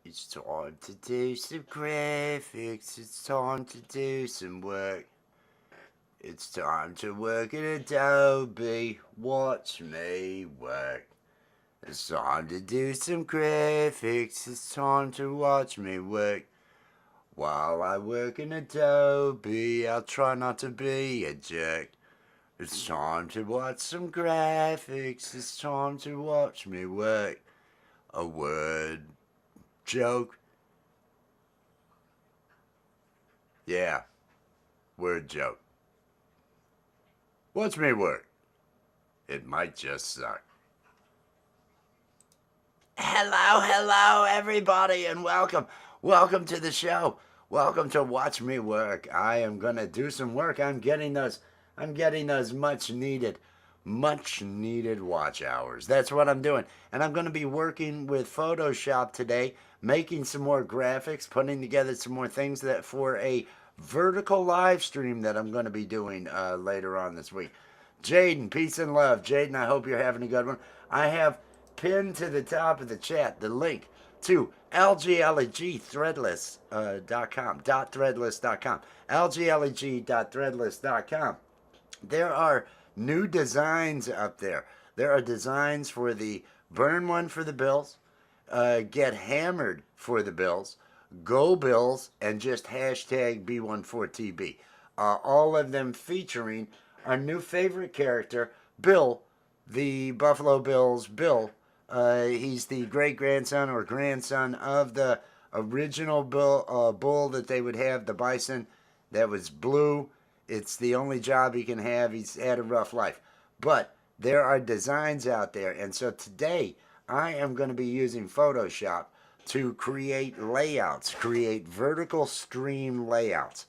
It's time to do some graphics. It's time to do some work. It's time to work in Adobe. Watch me work. It's time to do some graphics. It's time to watch me work. While I work in Adobe, I'll try not to be a jerk. It's time to watch some graphics. It's time to watch me work. A word joke. Yeah, word joke. Watch me work. It might just suck. Hello, everybody, and welcome. Welcome to the show. Welcome to Watch Me Work. I am gonna do some work. I'm getting those much needed watch hours. That's what I'm doing. And I'm gonna be working with Photoshop today, making some more graphics, putting together some more things that for a vertical live stream that I'm gonna be doing later on this week. Jaden, peace and love. Jaden, I hope you're having a good one. I have pinned to the top of the chat the link to lglegthreadless.com, .threadless.com, lgleg.threadless.com. There are new designs up there. There are designs for the Burn One for the Bills, Get Hammered for the Bills, Go Bills, and just hashtag B14TB. All of them featuring our new favorite character, Bill, the Buffalo Bills Bill. He's the great-grandson or grandson of the original bull that they would have, the bison that was blue. It's the only job he can have. He's had a rough life. But there are designs out there. And so today I am going to be using Photoshop to create layouts, create vertical stream layouts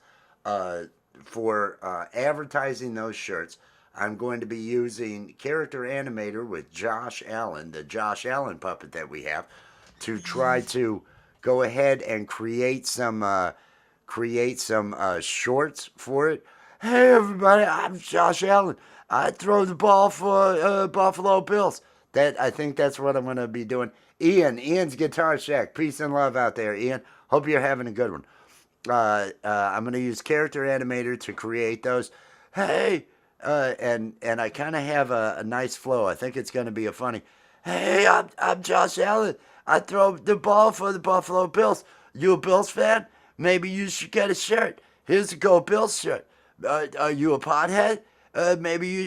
for advertising those shirts. I'm going to be using Character Animator with Josh Allen, the Josh Allen puppet that we have, to try to go ahead and create some shorts for it. Hey everybody, I'm Josh Allen. I throw the ball for Buffalo Bills. I think that's what I'm going to be doing. Ian's Guitar Shack. Peace and love out there, Ian. Hope you're having a good one. I'm going to use Character Animator to create those. Hey, and I kind of have a nice flow. I think it's going to be a funny. Hey, I'm Josh Allen. I throw the ball for the Buffalo Bills. You a Bills fan? Maybe you should get a shirt. Here's a Go Bills shirt. Are you a pothead?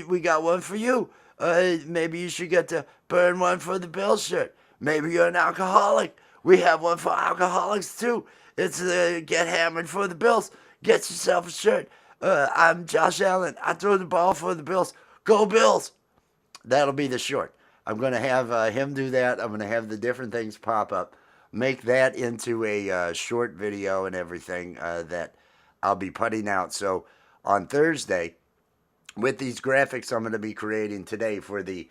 We got one for you. Maybe you should get the Burn One for the Bills shirt. Maybe you're an alcoholic. We have one for alcoholics too. It's Get Hammered for the Bills. Get yourself a shirt. I'm Josh Allen. I throw the ball for the Bills. Go Bills. That'll be the short. I'm going to have him do that. I'm going to have the different things pop up. Make that into a short video and everything that I'll be putting out. So on Thursday, with these graphics I'm going to be creating today for the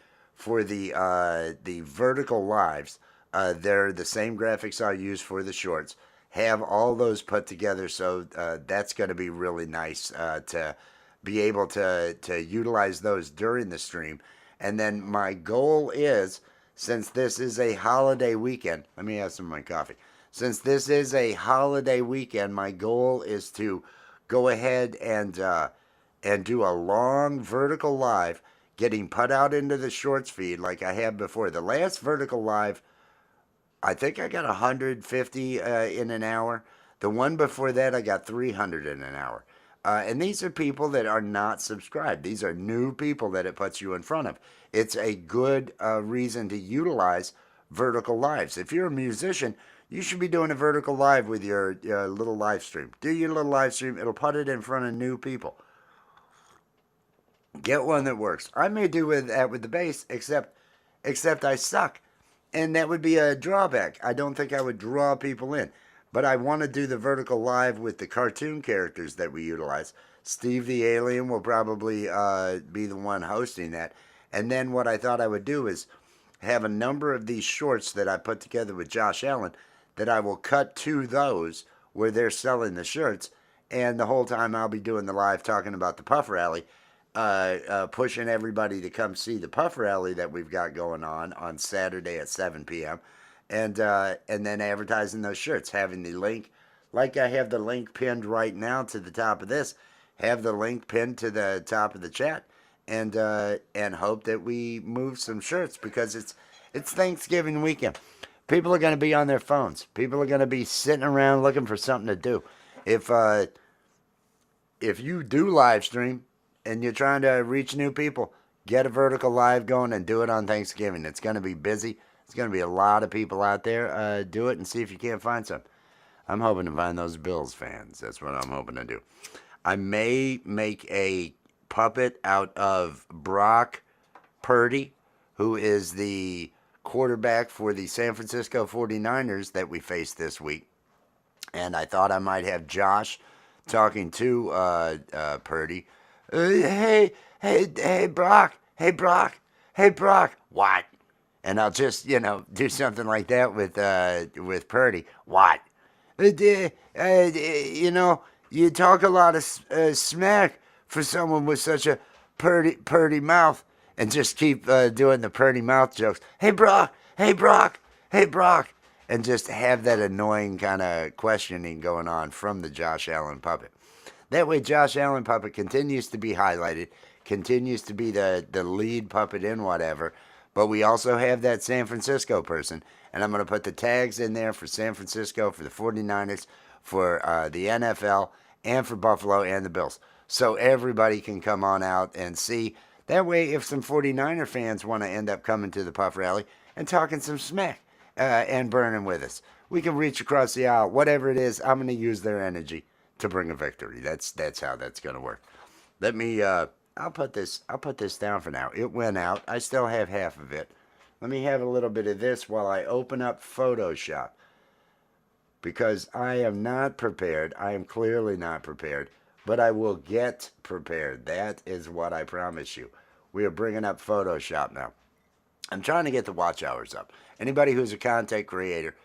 vertical lives, they're the same graphics I use for the shorts. Have all those put together, so that's going to be really nice to be able to utilize those during the stream. And then my goal is, since this is a holiday weekend, let me have some of my coffee. Since this is a holiday weekend, my goal is to go ahead and do a long vertical live, getting put out into the shorts feed like I have before. The last vertical live, I think I got 150 in an hour. The one before that, I got 300 in an hour. And these are people that are not subscribed. These are new people that it puts you in front of. It's a good reason to utilize vertical lives. If you're a musician, you should be doing a vertical live with your little live stream. Do your little live stream. It'll put it in front of new people. Get one that works. I may do that with the bass, except I suck. And that would be a drawback. I don't think I would draw people in. But I want to do the vertical live with the cartoon characters that we utilize. Steve the Alien will probably be the one hosting that. And then what I thought I would do is have a number of these shorts that I put together with Josh Allen that I will cut to those where they're selling the shirts. And the whole time I'll be doing the live talking about the Puff Rally, pushing everybody to come see the Puff Rally that we've got going on Saturday at 7 p.m. and then advertising those shirts, having the link, like I have the link pinned right now to the top of this, have the link pinned to the top of the chat, and hope that we move some shirts because it's Thanksgiving weekend. People are going to be on their phones. People are going to be sitting around looking for something to do. If you do live stream and you're trying to reach new people, get a vertical live going and do it on Thanksgiving. It's going to be busy. It's going to be a lot of people out there. Do it and see if you can't find some. I'm hoping to find those Bills fans. That's what I'm hoping to do. I may make a puppet out of Brock Purdy, who is the quarterback for the San Francisco 49ers that we faced this week. And I thought I might have Josh talking to Purdy. Hey, Brock. Hey, Brock. Hey, Brock. What? And I'll just, do something like that with Purdy. What? You talk a lot of smack for someone with such a purdy mouth, and just keep doing the purdy mouth jokes. Hey, Brock. Hey, Brock. Hey, Brock. And just have that annoying kind of questioning going on from the Josh Allen puppet. That way, Josh Allen puppet continues to be highlighted, continues to be the lead puppet in whatever, but we also have that San Francisco person, and I'm going to put the tags in there for San Francisco, for the 49ers, for the NFL, and for Buffalo and the Bills. So everybody can come on out and see. That way, if some 49er fans want to end up coming to the Puff Rally and talking some smack and burning with us, we can reach across the aisle. Whatever it is, I'm going to use their energy to bring a victory. That's how that's going to work. Let me I'll put this down for now. It went out. I still have half of it. Let me have a little bit of this while I open up Photoshop, because I am not prepared. I am clearly not prepared, but I will get prepared. That is what I promise you. We are bringing up Photoshop now. I'm trying to get the watch hours up. Anybody who's a content creator,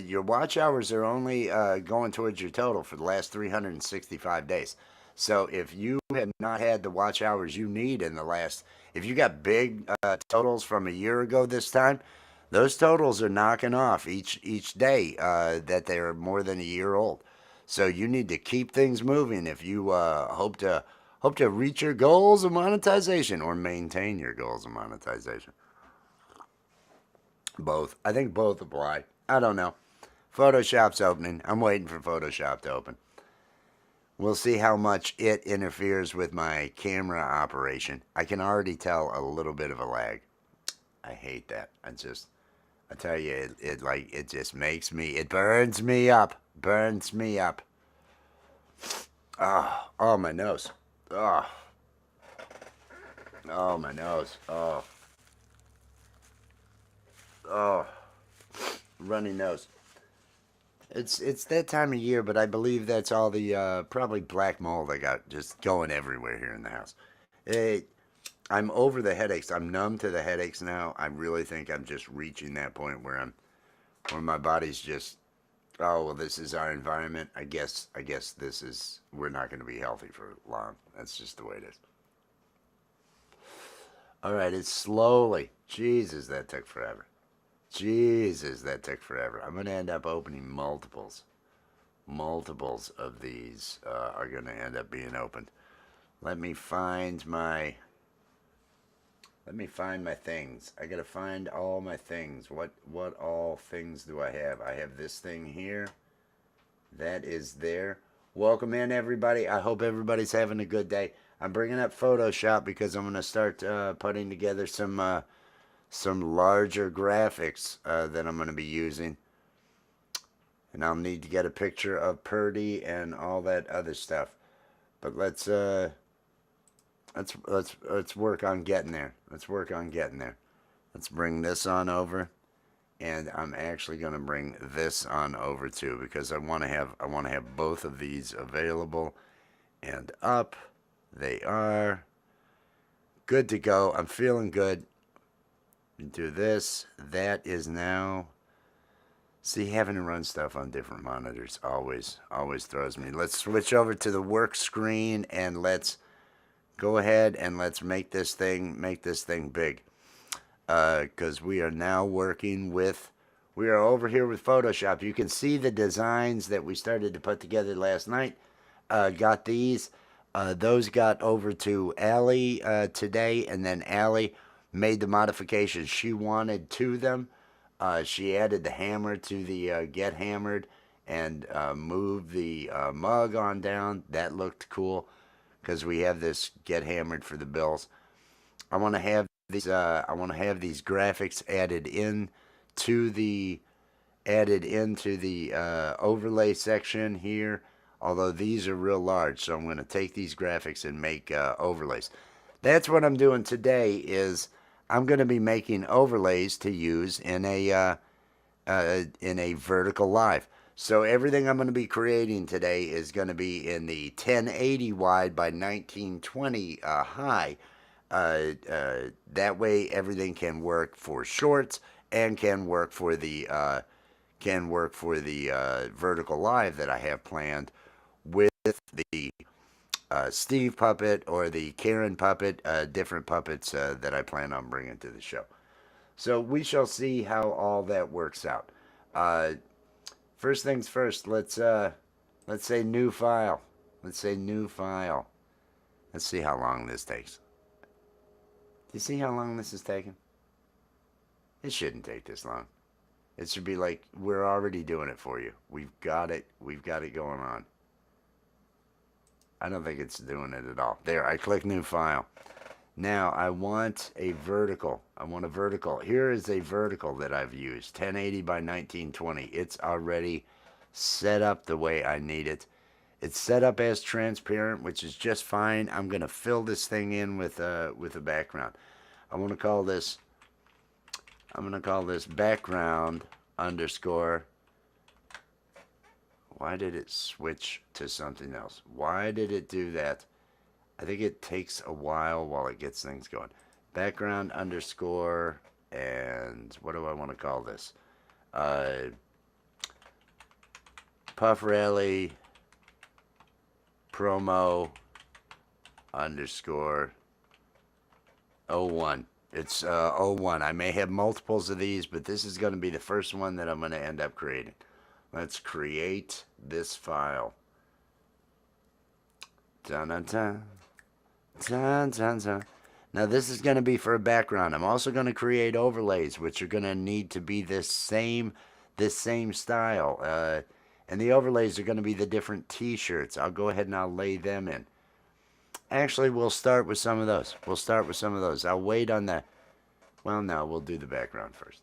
your watch hours are only going towards your total for the last 365 days. So if you have not had the watch hours you need in the last, if you got big totals from a year ago this time, those totals are knocking off each day that they're more than a year old. So you need to keep things moving if you hope to reach your goals of monetization or maintain your goals of monetization. Both. I think both apply. I don't know. Photoshop's opening. I'm waiting for Photoshop to open. We'll see how much it interferes with my camera operation. I can already tell a little bit of a lag. I hate that. I tell you, it just makes me, it burns me up. Burns me up. Oh, my nose. Oh, my nose. Oh, runny nose. It's that time of year, but I believe that's all the probably black mold I got just going everywhere here in the house. I'm over the headaches. I'm numb to the headaches now. I really think I'm just reaching that point where my body's just, oh well, this is our environment. I guess we're not going to be healthy for long. That's just the way it is. All right, it's slowly. Jesus, that took forever. Jesus, that took forever. I'm going to end up opening multiples. Multiples of these are going to end up being opened. Let me find my things. I got to find all my things. What all things do I have? I have this thing here. That is there. Welcome in, everybody. I hope everybody's having a good day. I'm bringing up Photoshop because I'm going to start putting together some larger graphics that I'm going to be using, and I'll need to get a picture of Purdy and all that other stuff. But let's work on getting there. Let's work on getting there. Let's bring this on over, and I'm actually going to bring this on over too, because I want to have both of these available. And up they are. Good to go. I'm feeling good. Do this. That is now. See, having to run stuff on different monitors always throws me. Let's switch over to the work screen and let's go ahead and let's make this thing big. Because we are now working with We are over here with Photoshop. You can see the designs that we started to put together last night. Got these. Those got over to Allie today, and then Allie made the modifications she wanted to them. She added the hammer to the Get Hammered and moved the mug on down. That looked cool because we have this Get Hammered for the bills. I want to have these. I want to have these graphics added into the overlay section here. Although these are real large, so I'm going to take these graphics and make overlays. That's what I'm doing today. Is I'm going to be making overlays to use in a vertical live. So everything I'm going to be creating today is going to be in the 1080 wide by 1920 high. That way everything can work for shorts and can work for the vertical live that I have planned with the Steve puppet or the Karen puppet, different puppets that I plan on bringing to the show. So we shall see how all that works out. First things first, let's say new file. Let's say new file. Let's see how long this takes. Do you see how long this is taking? It shouldn't take this long. It should be like we're already doing it for you. We've got it. We've got it going on. I don't think it's doing it at all. There, I click new file. Now I want a vertical. I want a vertical. Here is a vertical that I've used. 1080 by 1920. It's already set up the way I need it. It's set up as transparent, which is just fine. I'm going to fill this thing in with a background. I'm going to call this background underscore. Why did it switch to something else? Why did it do that? I think it takes a while it gets things going. Background underscore, and what do I want to call this? Puff Rally promo underscore 01. It's 01. I may have multiples of these, but this is going to be the first one that I'm going to end up creating. Let's create this file. Dun, dun, dun. Dun, dun, dun. Now this is going to be for a background. I'm also going to create overlays, which are going to need to be this same style. And the overlays are going to be the different t-shirts. I'll go ahead and I'll lay them in. Actually, we'll start with some of those. I'll wait on that. Well, no, we'll do the background first.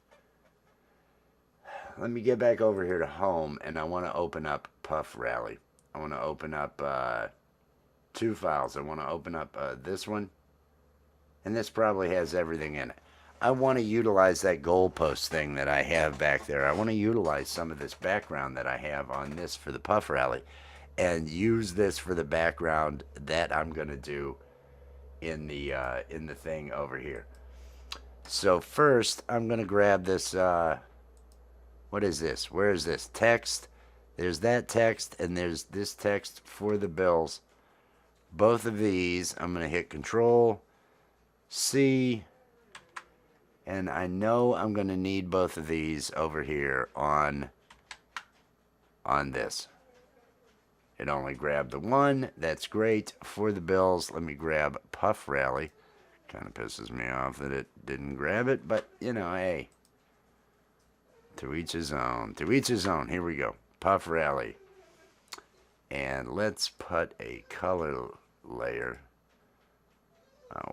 Let me get back over here to home, and I want to open up Puff Rally. I want to open up two files. I want to open up this one, and this probably has everything in it. I want to utilize that goalpost thing that I have back there. I want to utilize some of this background that I have on this for the Puff Rally and use this for the background that I'm going to do in the thing over here. So first, I'm going to grab this, what is this? Where is this? Text. There's that text, and there's this text for the bills. Both of these, I'm going to hit Control C, and I know I'm going to need both of these over here on this. It only grabbed the one. That's great. For the bills, let me grab Puff Rally. Kind of pisses me off that it didn't grab it, but, you know, hey. To each his own. To each his own. Here we go. Puff Rally. And let's put a color layer.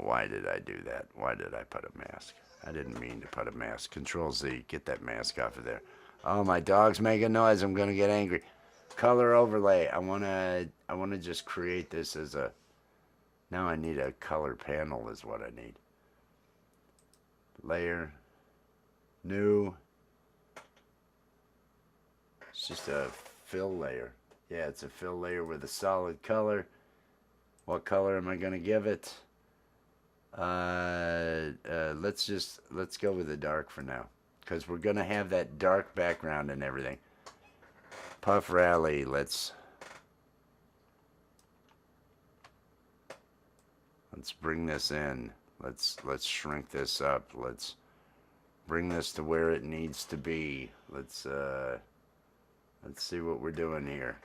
Why did I do that? Why did I put a mask? I didn't mean to put a mask. Control Z. Get that mask off of there. Oh, my dog's making noise. I'm going to get angry. Color overlay. I want to just create this as a... Now I need a color panel is what I need. Layer. New. It's just a fill layer. Yeah, it's a fill layer with a solid color. What color am I going to give it? Let's go with the dark for now, because we're going to have that dark background and everything. Puff Rally, let's bring this in. Let's shrink this up. Let's bring this to where it needs to be. Let's see what we're doing here.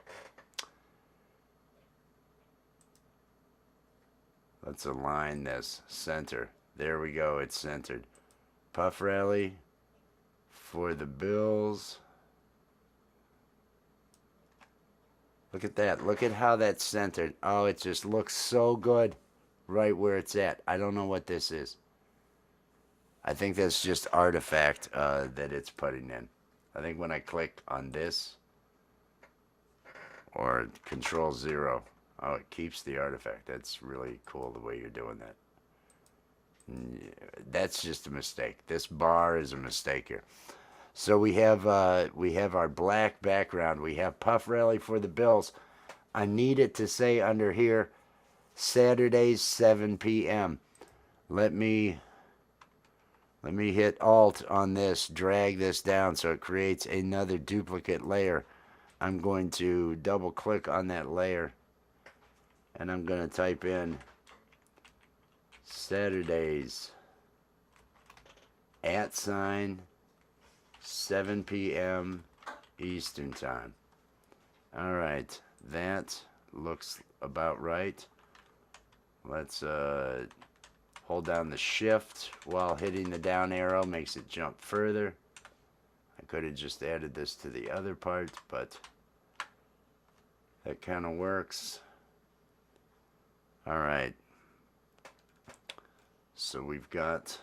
Let's align this center. There we go, it's centered. Puff Rally for the Bills. Look at that. Look at how that's centered. Oh, it just looks so good right where it's at. I don't know what this is. I think that's just artifact that it's putting in. I think when I click on this or Control 0, oh, it keeps the artifact. That's really cool the way you're doing that. That's just a mistake. This bar is a mistake here. So we have our black background. We have Puff Rally for the Bills. I need it to say under here, Saturdays 7 p.m. Let me hit Alt on this, drag this down so it creates another duplicate layer. I'm going to double click on that layer and I'm going to type in Saturdays @ 7 p.m. Eastern Time. Alright, that looks about right. Let's hold down the shift while hitting the down arrow, makes it jump further. I could have just added this to the other part, but that kind of works. Alright, so we've got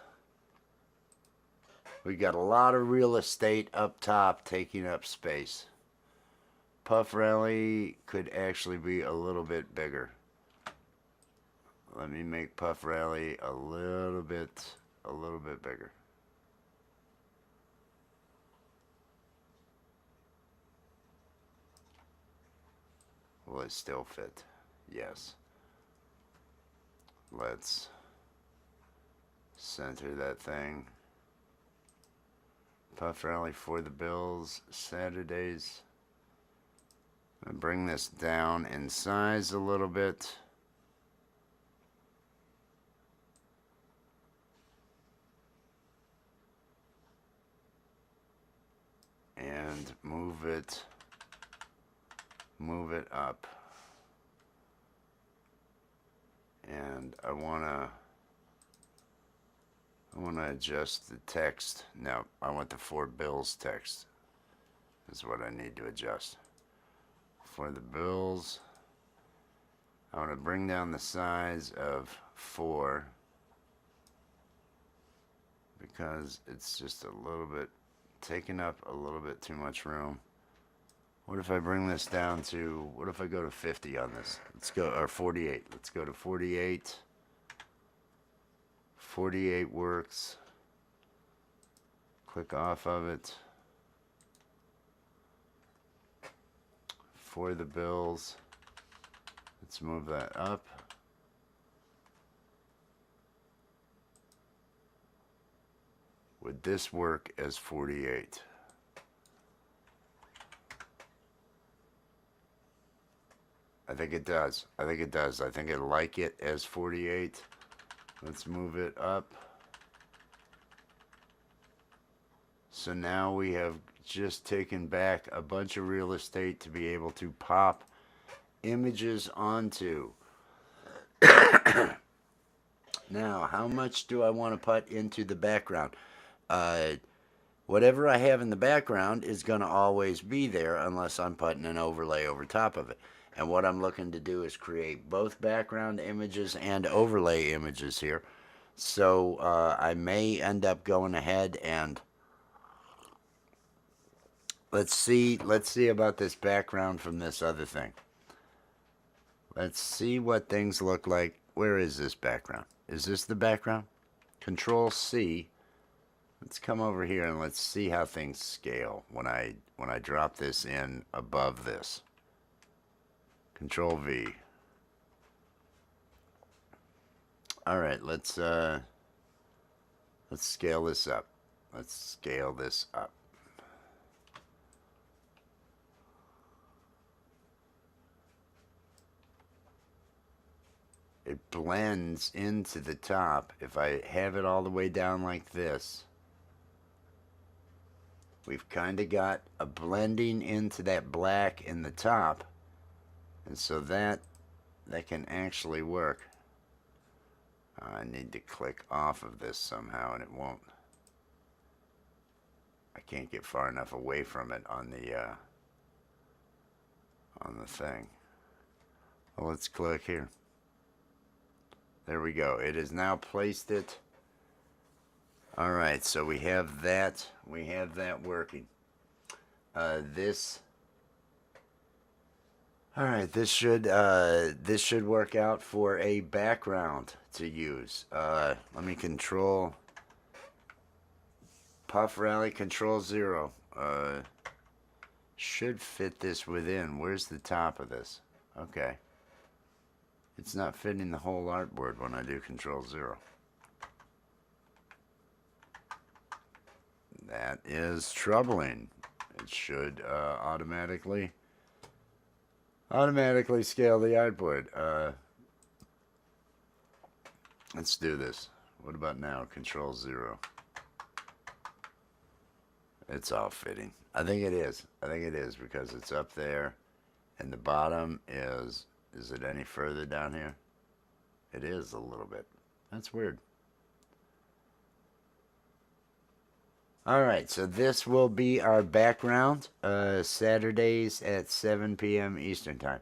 a lot of real estate up top taking up space. Puff Rally could actually be a little bit bigger. Let me make Puff Rally a little bit bigger. Will it still fit? Yes. Let's center that thing. Puff Rally for the Bills, Saturdays. I'm gonna bring this down in size a little bit. And move it up. And I wanna adjust the text. No, I want the For Bills text. Is what I need to adjust. For the Bills, I want to bring down the size of 4 because it's just a little bit taking up a little bit too much room. What if I bring this down to, what if I go to 50 on this? Let's go, or 48. Let's go to 48. 48 works. Click off of it. For the Bills, let's move that up. Would this work as 48? I think it does. I think it does. I think I like it as 48. Let's move it up. So now we have just taken back a bunch of real estate to be able to pop images onto. Now, how much do I want to put into the background? Whatever I have in the background is going to always be there unless I'm putting an overlay over top of it. And what I'm looking to do is create both background images and overlay images here. So I may end up going ahead and let's see about this background from this other thing. Let's see what things look like. Where is this background? Is this the background? Control C. Let's come over here and let's see how things scale when I drop this in above this. Control V. All right, let's scale this up. Let's scale this up. It blends into the top. If I have it all the way down like this, we've kind of got a blending into that black in the top, and so that can actually work. I need to click off of this somehow, and it won't. I can't get far enough away from it on the thing. Well, let's click here. There we go. It has now placed it. All right, so we have that. We have that working. This. All right, this should work out for a background to use. Let me control Puff Rally Control 0. Should fit this within. Where's the top of this? Okay. It's not fitting the whole artboard when I do Control 0. That is troubling. It should automatically scale the artboard. Let's do this. What about now? Control 0. It's all fitting. I think it is. I think it is because it's up there, and the bottom is it any further down here? It is a little bit. That's weird. Alright, so this will be our background, Saturdays at 7 p.m. Eastern Time.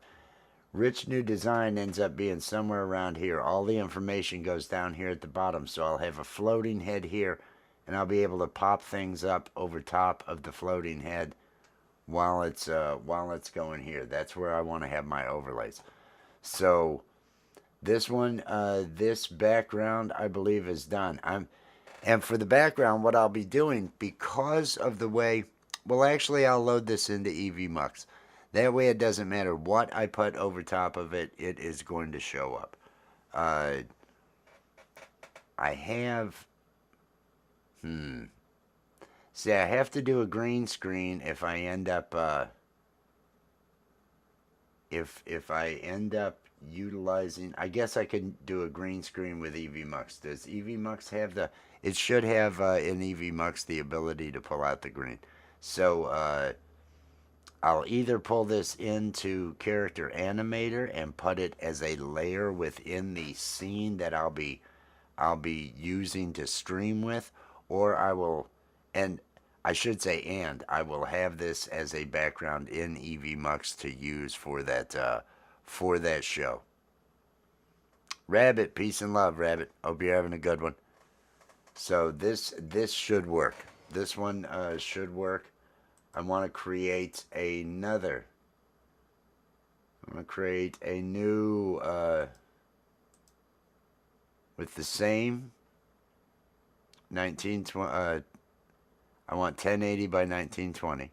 Rich New Design ends up being somewhere around here. All the information goes down here at the bottom, so I'll have a floating head here, and I'll be able to pop things up over top of the floating head while it's going here. That's where I want to have my overlays. So this one, this background, I believe is done. And for the background, what I'll be doing, because of the way, well, actually, I'll load this into EVMux. That way, it doesn't matter what I put over top of it, it is going to show up. I have, see, I have to do a green screen if I end up, if I end up utilizing, I guess I could do a green screen with EVMux. Does EVMux have the, it should have in EVMux the ability to pull out the green. So I'll either pull this into Character Animator and put it as a layer within the scene that I'll be using to stream with, or I will, and I should say, and I will have this as a background in EVMux to use for that show. Rabbit, peace and love, Rabbit. Hope you're having a good one. So this should work. This one should work. I want to create another. I'm going to create a new with the same 1920. I want 1080 by 1920.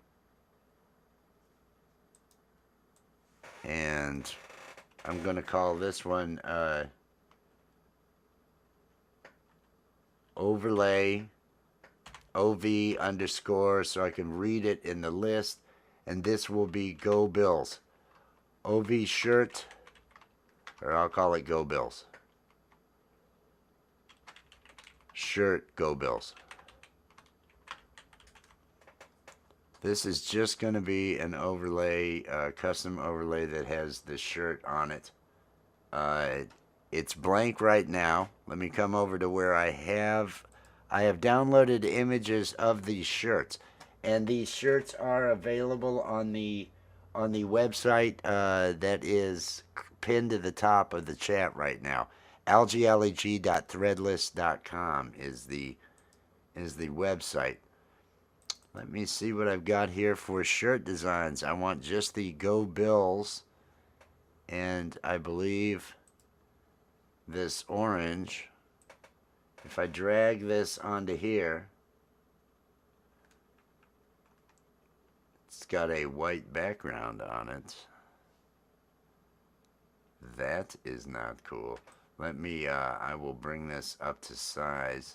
And I'm going to call this one overlay OV underscore, so I can read it in the list. And this will be Go Bills. OV shirt, or I'll call it Go Bills. Shirt, Go Bills. This is just going to be an overlay, custom overlay that has the shirt on it. It's blank right now. Let me come over to where I have downloaded images of these shirts, and these shirts are available on the website that is pinned to the top of the chat right now. algaeleg.threadless.com is the website. Let me see what I've got here for shirt designs. I want just the Go Bills, and I believe this orange. If I drag this onto here, it's got a white background on it. That is not cool. Let me, I will bring this up to size.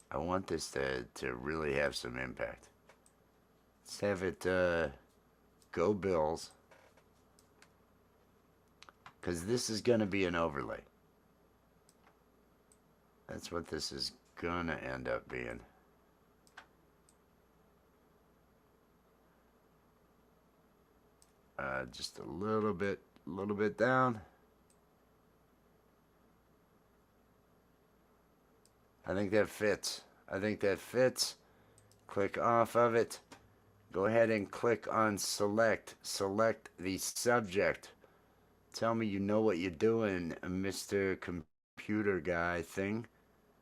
I want this to really have some impact. Let's have it Go Bills, because this is going to be an overlay. That's what this is gonna end up being. Just a little bit down. I think that fits. I think that fits. Click off of it. Go ahead and click on select. Select the subject. Tell me you know what you're doing, Mr. Computer Guy thing.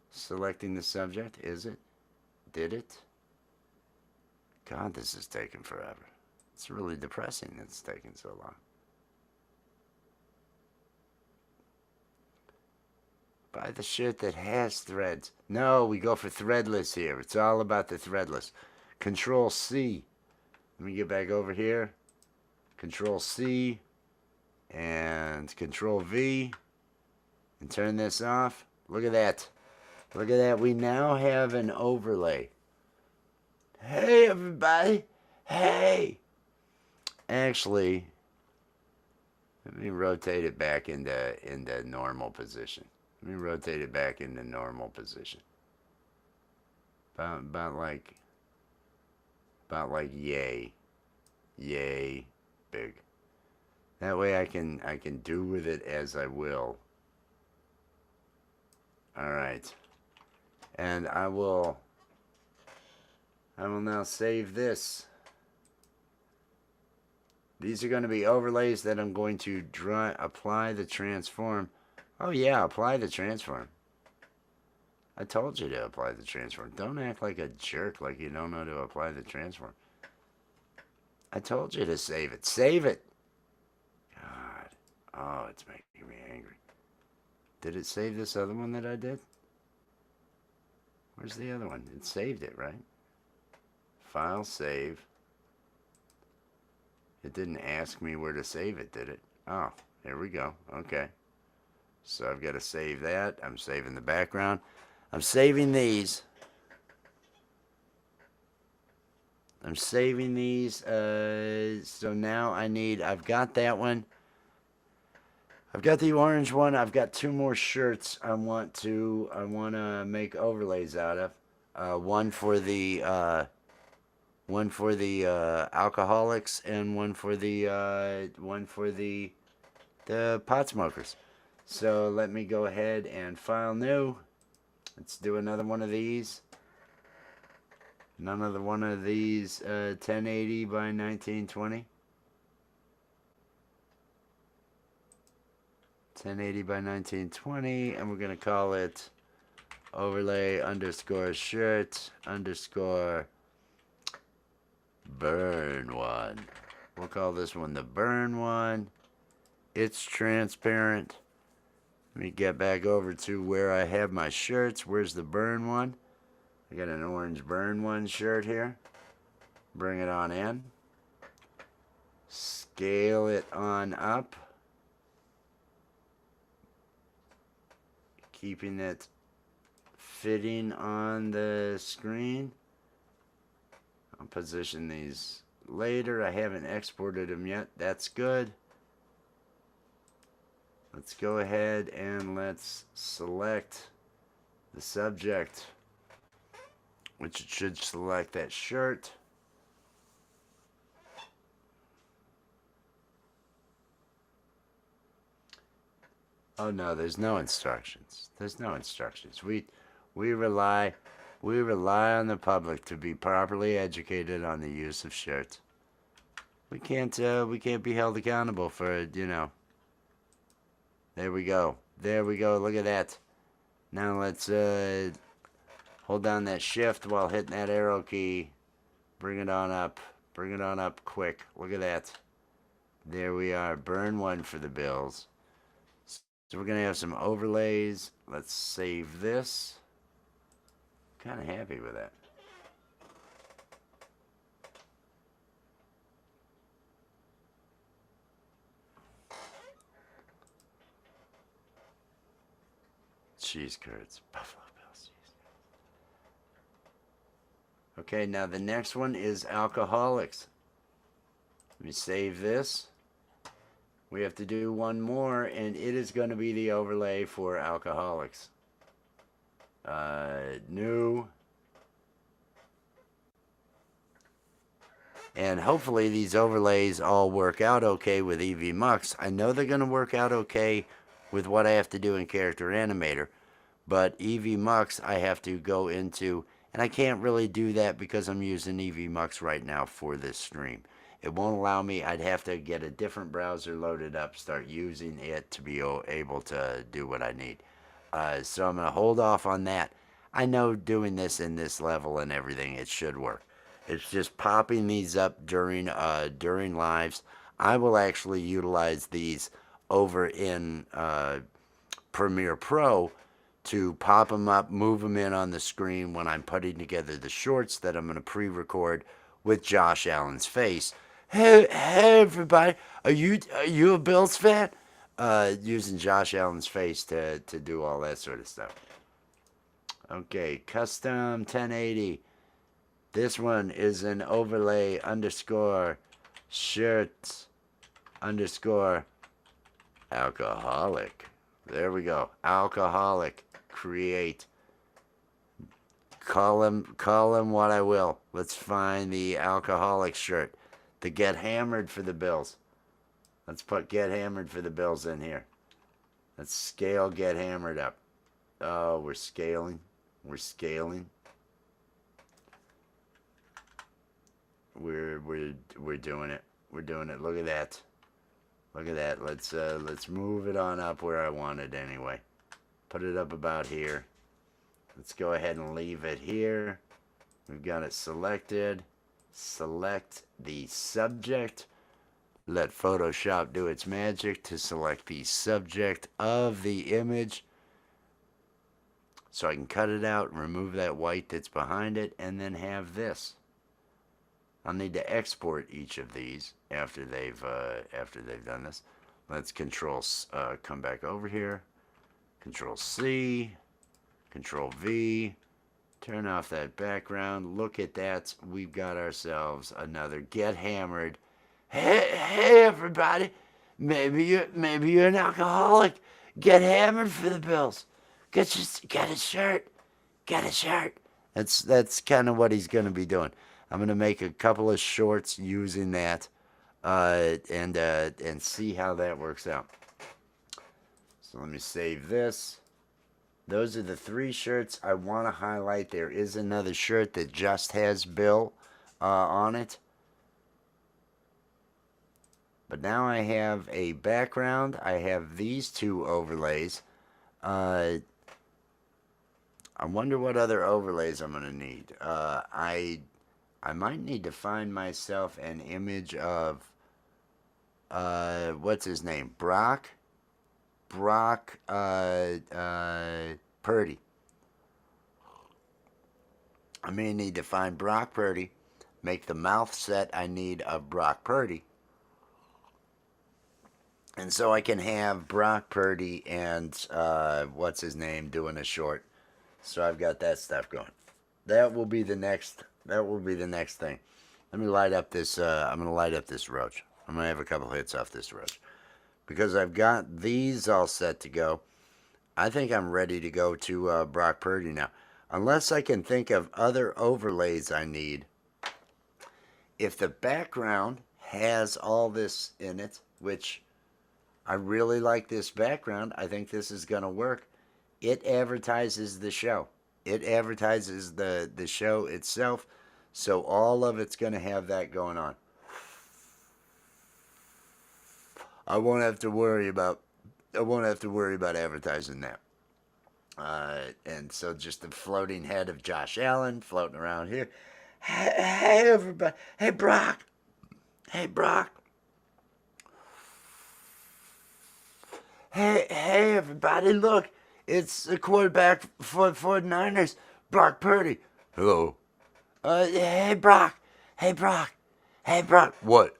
Selecting the subject. Is it? Did it? God, this is taking forever. It's really depressing that it's taking so long. Buy the shirt that has threads. No, we go for threadless here. It's all about the threadless. Control C. Let me get back over here. Control C and Control V and turn this off. Look at that. Look at that. We now have an overlay. Hey, everybody. Hey. Actually, let me rotate it back into normal position. Let me rotate it back into normal position. About like yay big. That way I can do with it as I will. All right. And I will now save this. These are going to be overlays that I'm going to apply the transform. Oh yeah, apply the transform. I told you to apply the transform. Don't act like a jerk like you don't know to apply the transform. I told you to save it. Save it! God. Oh, it's making me angry. Did it save this other one that I did? Where's the other one? It saved it, right? File, save. It didn't ask me where to save it, did it? Oh, here we go. Okay. So I've got to save that. I'm saving the background. I'm saving these. I'm saving these. So now I've got that one. I've got the orange one. I've got two more shirts I want to make overlays out of. One for the alcoholics and one for the pot smokers. So let me go ahead and file new. Let's do another one of these. Another one of these 1080 by 1920. 1080 by 1920, and we're going to call it overlay underscore shirt underscore burn one. We'll call this one the burn one. It's transparent. Let me get back over to where I have my shirts. Where's the burn one? I got an orange burn one shirt here. Bring it on in. Scale it on up. Keeping it fitting on the screen. I'll position these later. I haven't exported them yet. That's good. Let's go ahead and let's select the subject, which it should select that shirt. Oh no, there's no instructions. There's no instructions. We rely on the public to be properly educated on the use of shirts. We can't be held accountable for it, you know. There we go. There we go. Look at that. Now let's hold down that shift while hitting that arrow key. Bring it on up. Bring it on up quick. Look at that. There we are. Burn one for the bills. So we're going to have some overlays. Let's save this. Kind of happy with that. Cheese curds. Buffalo Bills cheese. Okay, now the next one is alcoholics. Let me save this. We have to do one more, and it is going to be the overlay for alcoholics. New. And hopefully these overlays all work out okay with EV Mux. I know they're going to work out okay with what I have to do in Character Animator. But EV Mux I have to go into, and I can't really do that because I'm using EV Mux right now for this stream. It won't allow me. I'd have to get a different browser loaded up, start using it to be able to do what I need. So I'm going to hold off on that. I know doing this in this level and everything, it should work. It's just popping these up during lives. I will actually utilize these over in Premiere Pro to pop them up, move them in on the screen when I'm putting together the shorts that I'm going to pre-record with Josh Allen's face. Hey everybody, are you a Bills fan? Using Josh Allen's face to do all that sort of stuff. Okay, custom 1080. This one is an overlay underscore shirts underscore alcoholic. There we go. Alcoholic. Create. Call him what I will. Let's find the alcoholic shirt. The Get Hammered for the Bills. Let's put Get Hammered for the Bills in here. Let's scale Get Hammered up. Oh, we're scaling. We're scaling. We're doing it. We're doing it. Look at that. Look at that. Let's move it on up where I want it anyway. Put it up about here. Let's go ahead and leave it here. We've got it selected. Select the subject. Let Photoshop do its magic to select the subject of the image. So I can cut it out, remove that white that's behind it, and then have this. I'll need to export each of these after they've done this. Let's come back over here. Control C, Control V, turn off that background. Look at that. We've got ourselves another Get Hammered. Hey everybody. Maybe you're an alcoholic. Get hammered for the Bills. Get a shirt. Get a shirt. That's kind of what he's going to be doing. I'm going to make a couple of shorts using that and see how that works out. So let me save this. Those are the 3 shirts I want to highlight. There is another shirt that just has Bill on it. But now I have a background. I have these 2 overlays. I wonder what other overlays I'm going to need. I might need to find myself an image of, what's his name? Brock Purdy. I may need to find Brock Purdy, make the mouth set I need of Brock Purdy. And so I can have Brock Purdy and, what's his name, doing a short. So I've got that stuff going. That will be the next thing. Let me light up this, I'm going to light up this roach. I'm going to have a couple hits off this roach. Because I've got these all set to go. I think I'm ready to go to Brock Purdy now. Unless I can think of other overlays I need. If the background has all this in it, which I really like this background, I think this is going to work. It advertises the show. It advertises the show itself. So all of it's going to have that going on. I won't have to worry about advertising that. And so just the floating head of Josh Allen floating around here. Hey everybody. Hey Brock. Hey Brock. Hey everybody, look. It's the quarterback for the 49ers, Brock Purdy. Hello. Hey Brock. Hey Brock. Hey Brock. What?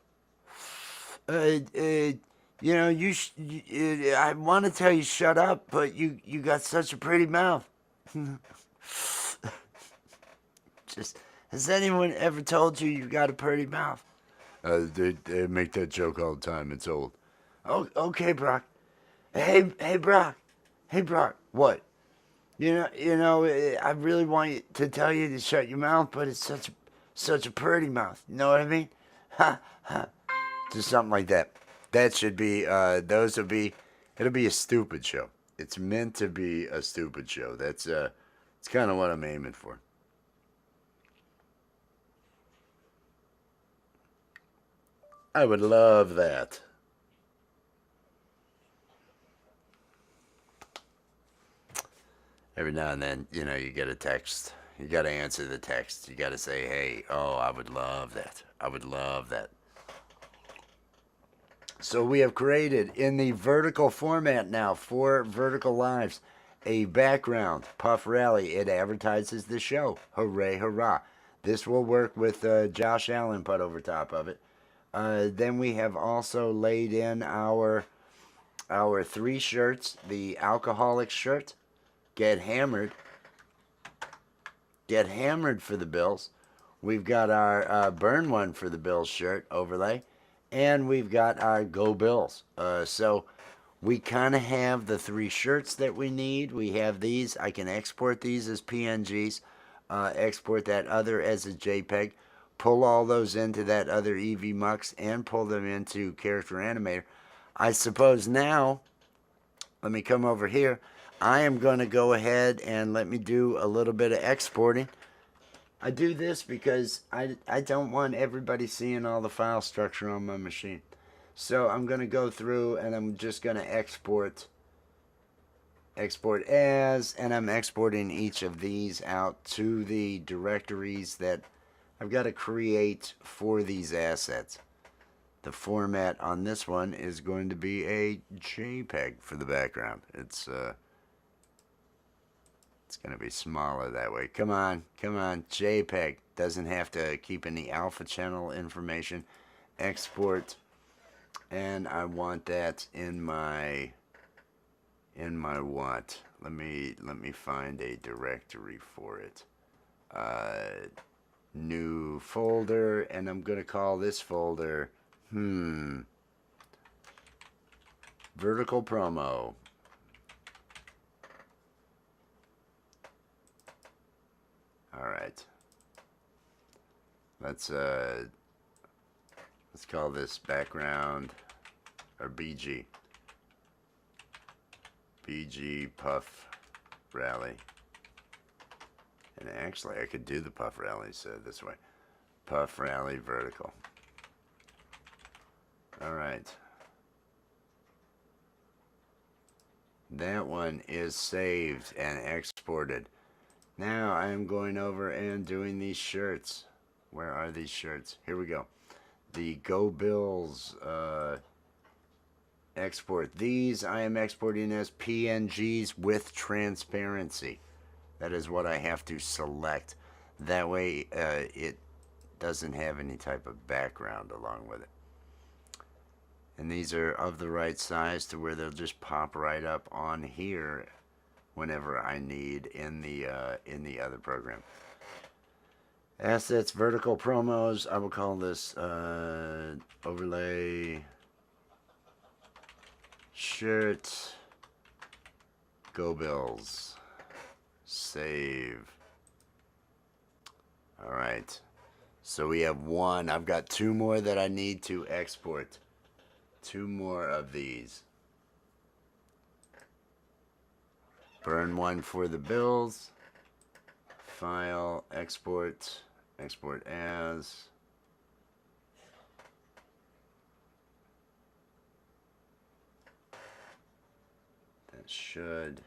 You know, I want to tell you shut up, but you got such a pretty mouth. Just, has anyone ever told you you got a pretty mouth? They make that joke all the time. It's old. Oh, okay, Brock. Hey Brock. Hey, Brock. What? I really want to tell you to shut your mouth, but it's such a pretty mouth. You know what I mean? Ha ha. Just something like that. That should be. Those will be. It'll be a stupid show. It's meant to be a stupid show. That's it's kind of what I'm aiming for. I would love that. Every now and then, you get a text. You got to answer the text. You got to say, hey, oh, I would love that. I would love that. So we have created in the vertical format now for vertical lives a background puff rally. It advertises the show. Hooray, hurrah. This will work with Josh Allen put over top of it. Then we have also laid in our three shirts. The alcoholic shirt, get hammered. Get hammered for the Bills. We've got our burn one for the Bills shirt overlay. And we've got our Go Bills. So we kind of have the three shirts that we need. We have these. I can export these as PNGs, export that other as a JPEG, pull all those into that other EV and pull them into Character Animator. I suppose now, let me come over here. I am going to go ahead and let me do a little bit of exporting. I do this because I don't want everybody seeing all the file structure on my machine. So I'm going to go through and I'm just going to export as, and I'm exporting each of these out to the directories that I've got to create for these assets. The format on this one is going to be a JPEG for the background. It's going to be smaller that way. Come on, JPEG. Doesn't have to keep any alpha channel information. Export, and I want that in my what? Let me find a directory for it. New folder, and I'm gonna call this folder vertical promo. All right. Let's call this background or BG. BG Puff Rally. And actually I could do the Puff Rallies this way. Puff Rally vertical. All right. That one is saved and exported. Now I am going over and doing these shirts. Where are these shirts? Here we go. The Go Bills export. These I am exporting as PNGs with transparency. That is what I have to select. That way it doesn't have any type of background along with it. And these are of the right size to where they'll just pop right up on here whenever I need in the other program. Assets, vertical promos. I will call this overlay shirt. Go Bills. Save. All right. So we have one. I've got two more that I need to export. Two more of these. Burn one for the Bills. File, export, export as. That should.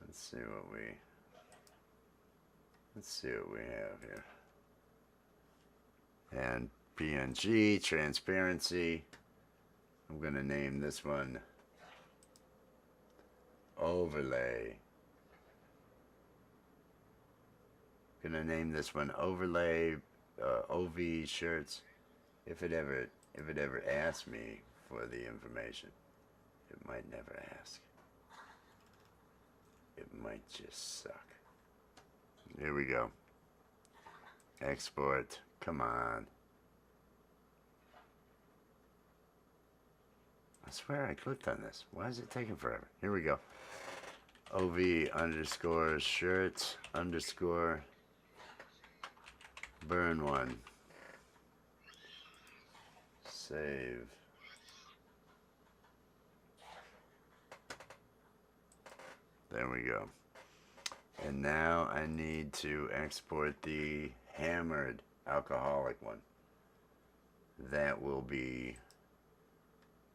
Let's see what we have here. And PNG, transparency. I'm going to name this one overlay. Gonna name this one overlay OV shirts. If it ever asks me for the information, it might never ask. It might just suck. Here we go. Export. Come on. I swear I clicked on this. Why is it taking forever? Here we go. OV underscore shirt underscore burn one. Save. There we go. And now I need to export the hammered alcoholic one. That will be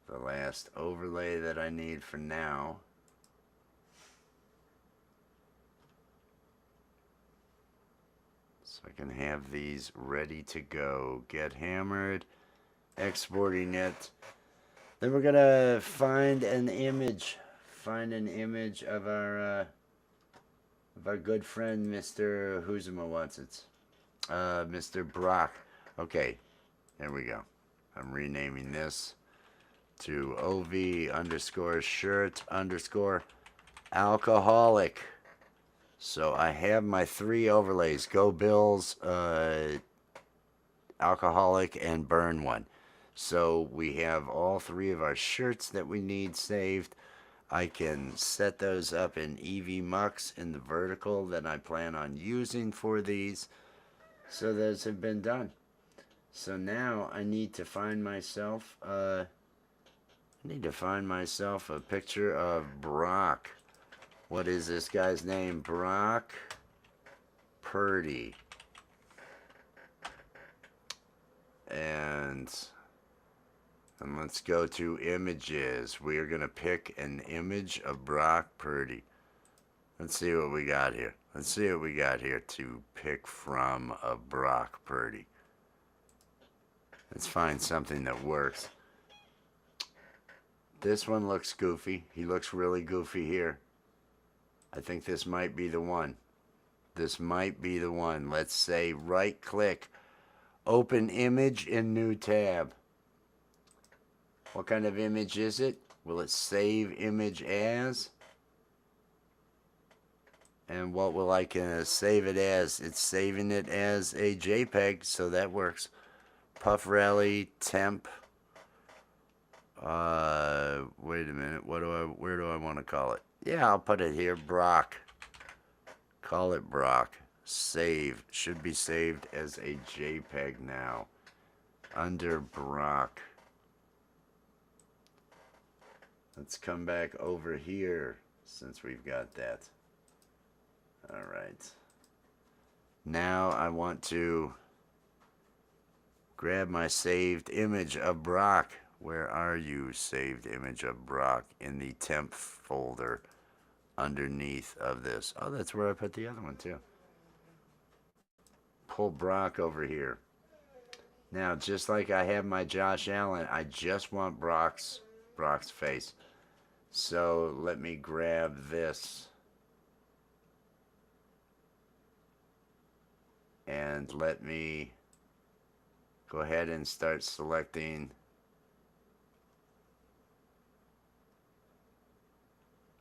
the last overlay that I need for now. So I can have these ready to go. Get hammered, exporting it. Then we're gonna find an image. Find an image of our good friend Mr. Who'sma wants it. Mr. Brock. Okay, there we go. I'm renaming this to OV underscore shirt underscore alcoholic. So I have my 3 overlays. Go Bills, alcoholic, and burn one. So we have all 3 of our shirts that we need saved. I can set those up in EV Mux in the vertical that I plan on using for these. So those have been done. So now I need to find myself a picture of Brock. What is this guy's name? Brock Purdy. And let's go to images. We are going to pick an image of Brock Purdy. Let's see what we got here. Let's see what we got here to pick from of Brock Purdy. Let's find something that works. This one looks goofy. He looks really goofy here. I think this might be the one. This might be the one. Let's say right click, open image in new tab. What kind of image is it? Will it save image as? And what will I save it as? It's saving it as a JPEG, so that works. Puff Rally temp. Wait a minute. Where do I want to call it? Yeah, I'll put it here. Brock. Call it Brock. Save. Should be saved as a JPEG now. Under Brock. Let's come back over here since we've got that. Alright. Now I want to grab my saved image of Brock. Where are you, saved image of Brock? In the temp folder underneath of this. Oh, that's where I put the other one too. Pull Brock over here. Now, just like I have my Josh Allen, I just want Brock's face. So let me grab this. And let me go ahead and start selecting.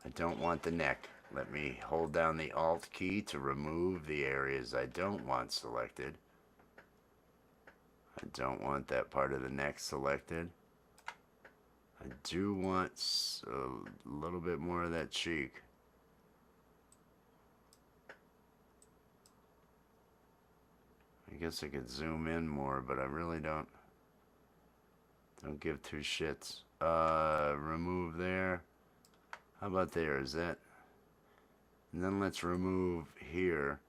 I don't want the neck. Let me hold down the Alt key to remove the areas I don't want selected. I don't want that part of the neck selected. I do want a little bit more of that cheek. I guess I could zoom in more, but I really don't give 2 shits. Remove there. How about there? Is that? And then let's remove here.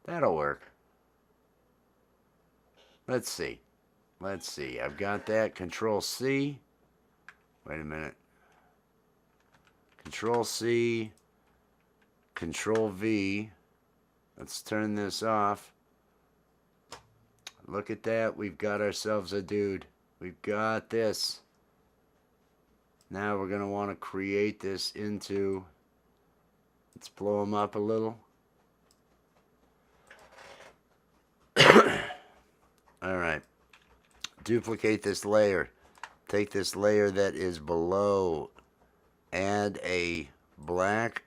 That'll work. Let's see. Let's see. I've got that. Control C. Wait a minute. Control C. Control V. Let's turn this off. Look at that. We've got ourselves a dude. We've got this. Now we're going to want to create this into, let's blow him up a little. Alright. Duplicate this layer. Take this layer that is below. Add a black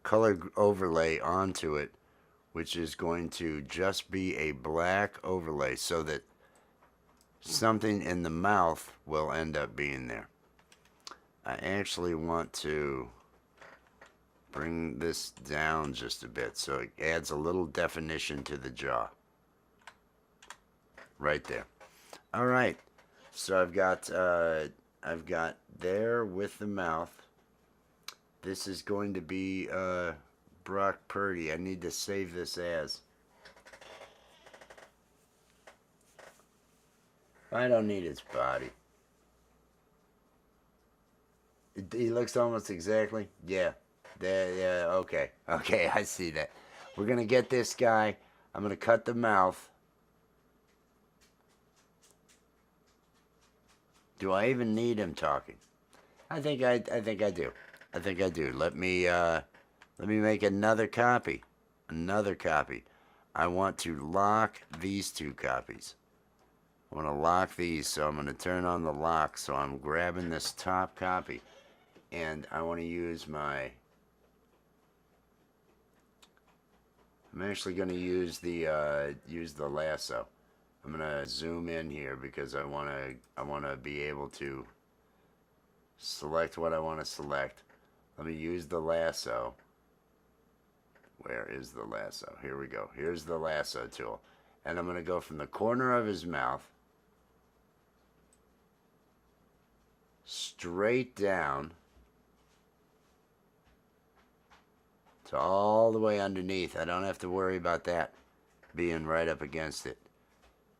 color overlay onto it, which is going to just be a black overlay so that something in the mouth will end up being there. I actually want to bring this down just a bit so it adds a little definition to the jaw. Right there. All right. So I've got there with the mouth. This is going to be Brock Purdy. I need to save this as. I don't need his body. He looks almost exactly. Yeah. Yeah, okay. Okay, I see that. We're going to get this guy. I'm going to cut the mouth. Do I even need him talking? I think I do. I think I do. Let me make another copy. Another copy. I want to lock these two copies. I want to lock these, so I'm going to turn on the lock. So I'm grabbing this top copy, and I want to use my. I'm actually going to use the lasso. I'm going to zoom in here because I want to be able to select what I want to select. Let me use the lasso. Where is the lasso? Here we go. Here's the lasso tool. And I'm going to go from the corner of his mouth straight down to all the way underneath. I don't have to worry about that being right up against it.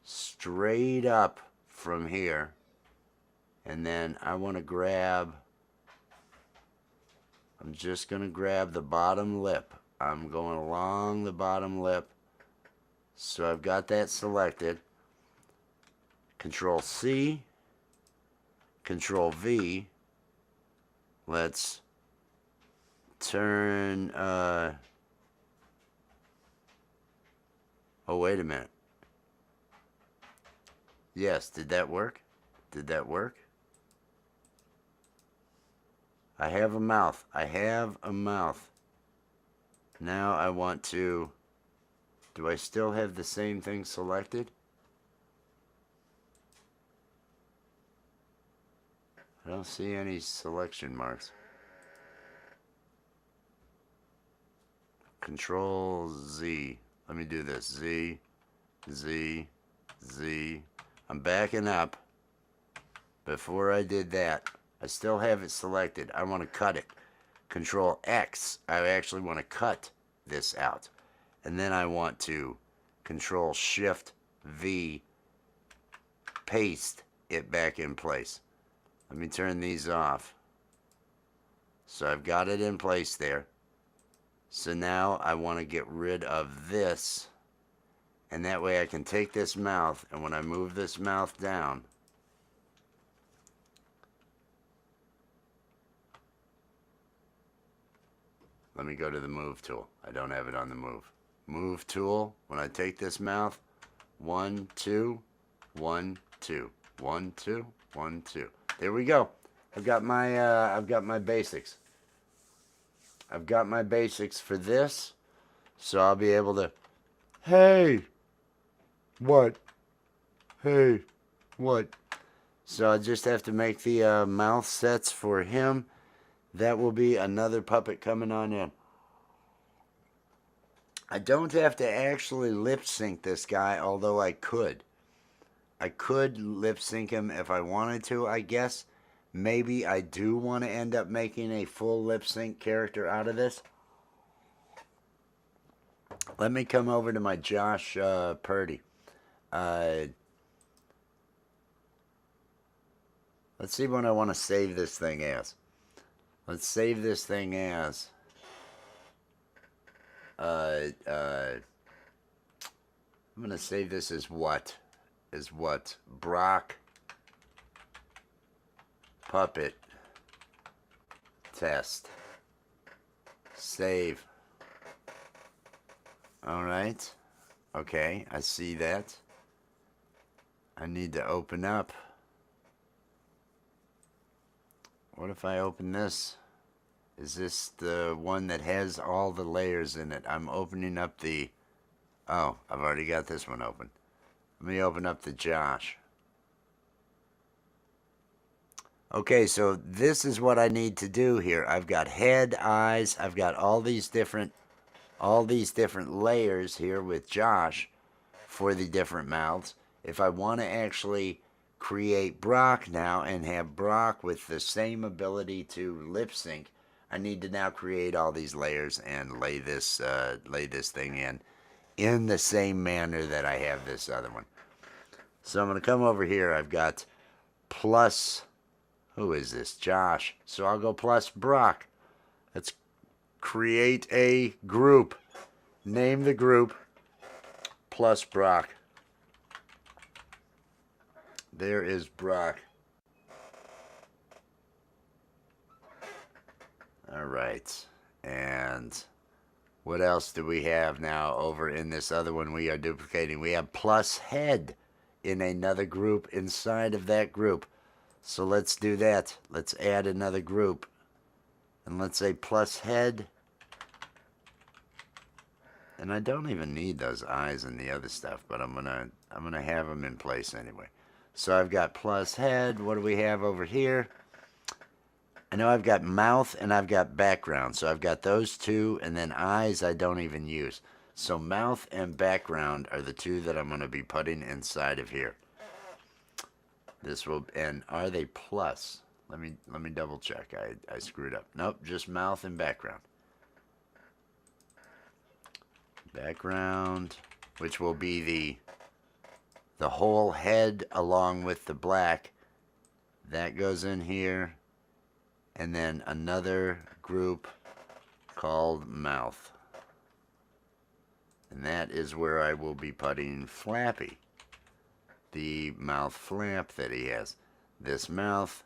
Straight up from here. And then I want to grab, I'm just going to grab the bottom lip. I'm going along the bottom lip. So I've got that selected. Control C, Control V. Let's turn, oh, wait a minute. Yes, did that work? Did that work? I have a mouth. I have a mouth. Now I want to, do I still have the same thing selected? I don't see any selection marks. Control Z. Let me do this. Z, Z, Z. I'm backing up. Before I did that, I still have it selected. I want to cut it. Control X. I actually want to cut this out. And then I want to Control Shift V, paste it back in place. Let me turn these off. So I've got it in place there. So now I want to get rid of this. And that way I can take this mouth, and when I move this mouth down, let me go to the move tool. I don't have it on the move. Move tool, when I take this mouth, 1, 2, 1, 2, 1, 2, 1, 2. There we go. I've got my basics. I've got my basics for this, so I'll be able to, hey, what? Hey, what? So I just have to make the mouth sets for him. That will be another puppet coming on in. I don't have to actually lip sync this guy, although I could. I could lip sync him if I wanted to, I guess. Maybe I do want to end up making a full lip sync character out of this. Let me come over to my Josh Purdy. Let's see what I want to save this thing as. Let's save this thing as I'm gonna save this as what? As what? Brock Puppet Test. Save. Alright. Okay, I see that. I need to open up. What if I open this? Is this the one that has all the layers in it? I'm opening up the... Oh, I've already got this one open. Let me open up the Josh. Okay, so this is what I need to do here. I've got head, eyes, I've got all these different layers here with Josh for the different mouths. If I want to actually create Brock now and have Brock with the same ability to lip sync, I need to now create all these layers and lay this thing in the same manner that I have this other one. So I'm going to come over here. I've got plus, who is this? Josh. So I'll go plus Brock. Let's create a group. Name the group plus Brock. There is Brock. All right. And what else do we have now over in this other one we are duplicating? We have plus head in another group inside of that group. So let's do that. Let's add another group. And let's say plus head. And I don't even need those eyes and the other stuff, but I'm gonna have them in place anyway. So I've got plus head. What do we have over here? I know I've got mouth and I've got background. So I've got those two, and then eyes I don't even use. So mouth and background are the two that I'm going to be putting inside of here. This will, and are they plus? Let me double check. I screwed up. Nope, just mouth and background. Background, which will be the whole head along with the black. That goes in here. And then another group called mouth. And that is where I will be putting Flappy. The mouth flap that he has. This mouth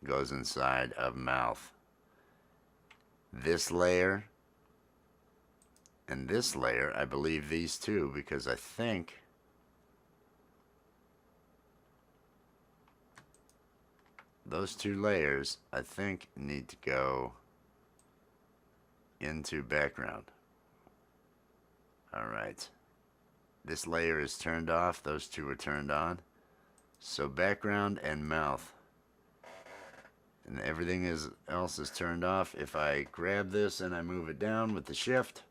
goes inside of mouth. This layer and this layer, I believe these two, because I think those two layers, I think, need to go into background. All right. This layer is turned off. Those two are turned on. So background and mouth. And everything else is turned off. If I grab this and I move it down with the shift.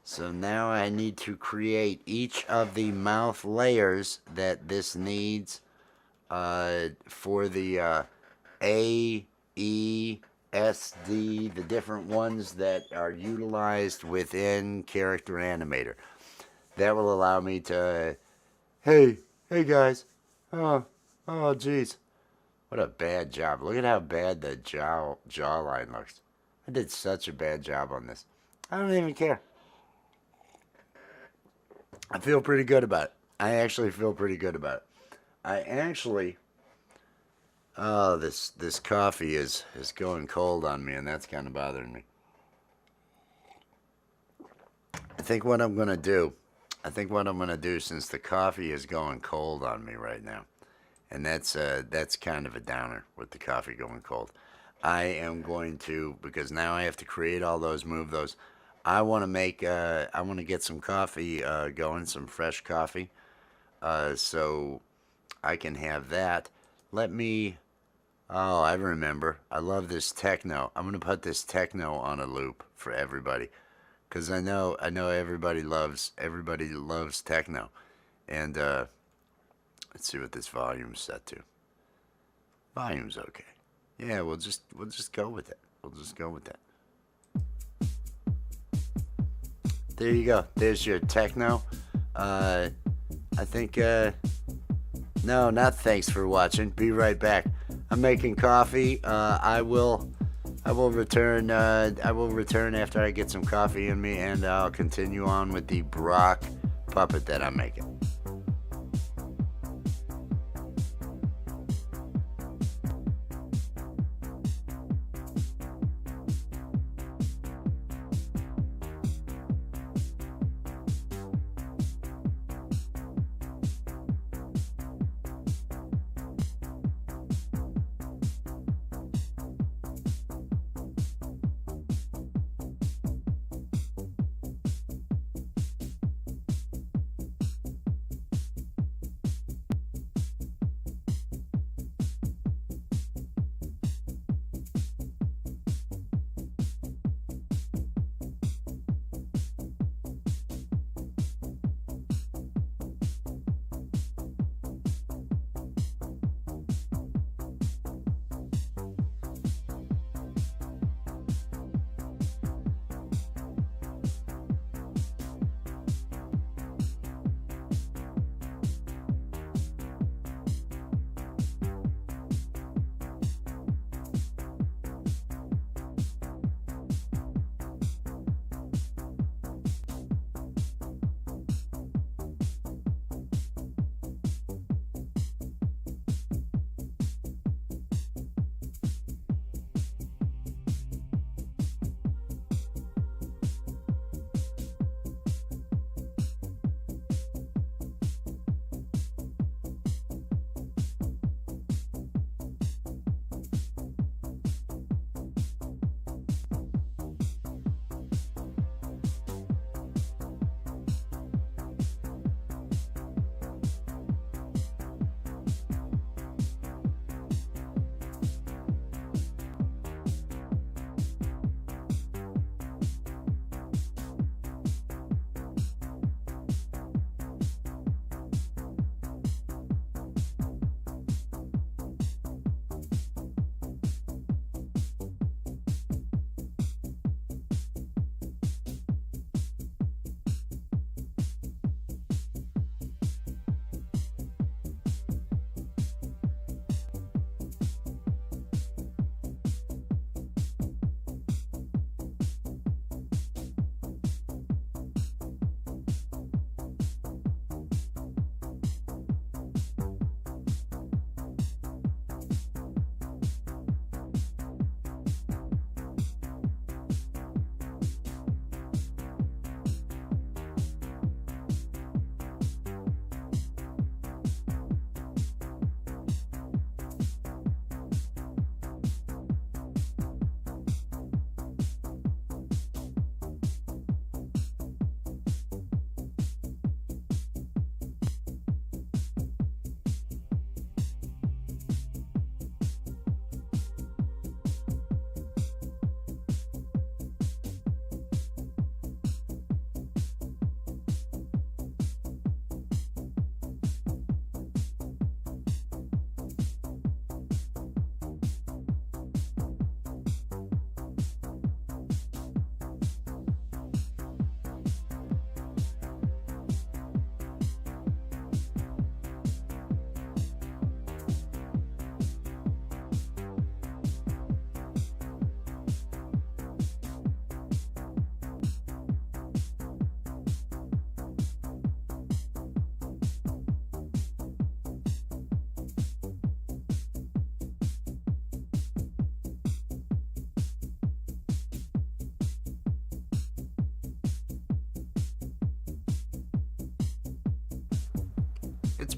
So now I need to create each of the mouth layers that this needs for the A, E, S, D, the different ones that are utilized within Character Animator. That will allow me to, hey guys, oh geez, what a bad job. Look at how bad the jawline looks. I did such a bad job on this. I don't even care. I feel pretty good about it. I actually feel pretty good about it. I actually, oh, this coffee is going cold on me, and that's kind of bothering me. I think what I'm going to do, since the coffee is going cold on me right now, and that's kind of a downer with the coffee going cold. I am going to, because now I have to create all those, move those. I want to get some coffee going, some fresh coffee, so I can have that. Let me, oh, I remember. I love this techno. I'm going to put this techno on a loop for everybody, because I know everybody loves techno. And let's see what this volume's set to. Volume's okay. Yeah, we'll just go with it. We'll just go with that. There you go. There's your techno. I think, no, not thanks for watching. Be right back. I'm making coffee. I will return after I get some coffee in me, and I'll continue on with the Brock puppet that I'm making.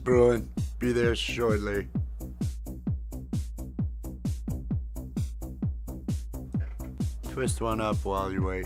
brewing. Be there shortly. Twist one up while you wait.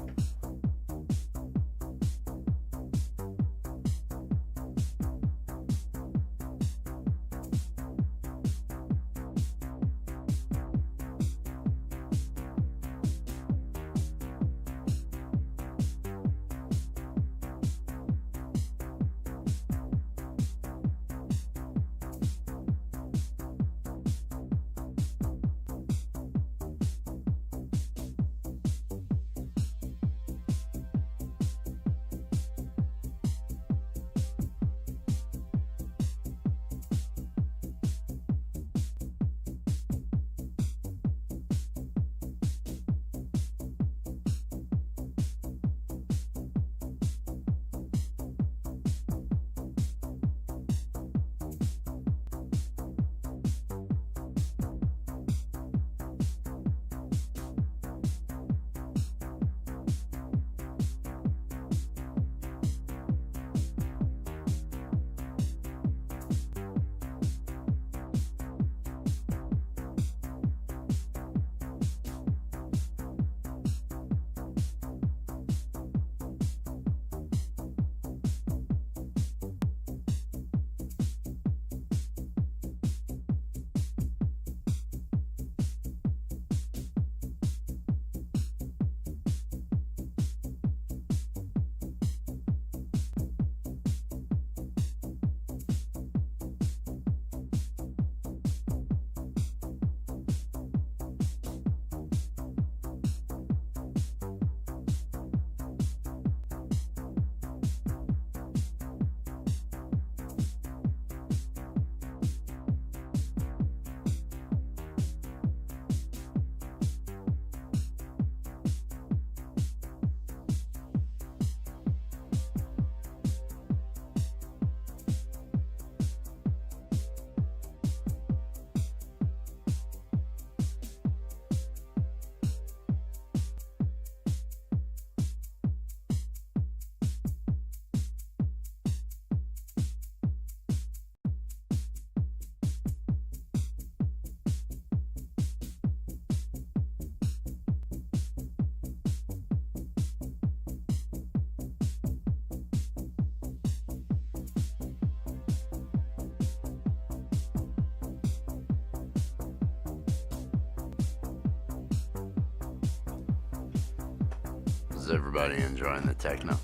Is everybody enjoying the techno?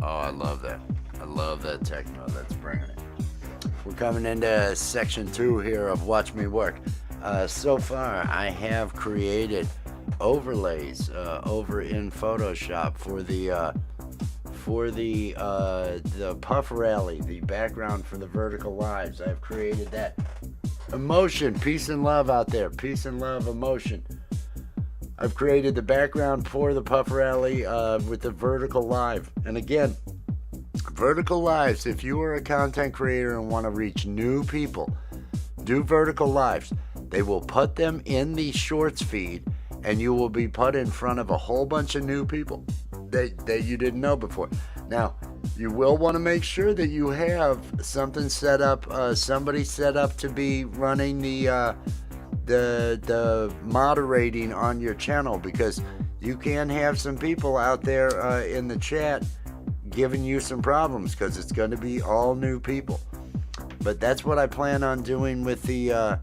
Oh, I love that. I love that techno. That's bringing it. We're coming into section 2 here of Watch Me Work. So far, I have created overlays over in Photoshop for the Puff Rally, the background for the vertical lives. I've created that. Emotion, peace and love out there. Peace and love, emotion. I've created the background for the Puff Rally with the vertical live. And again, vertical lives, if you are a content creator and want to reach new people, do vertical lives. They will put them in the shorts feed, and you will be put in front of a whole bunch of new people that you didn't know before. Now, you will want to make sure that you have something set up, somebody set up to be running the moderating on your channel, because you can have some people out there in the chat giving you some problems, because it's going to be all new people. But that's what I plan on doing with the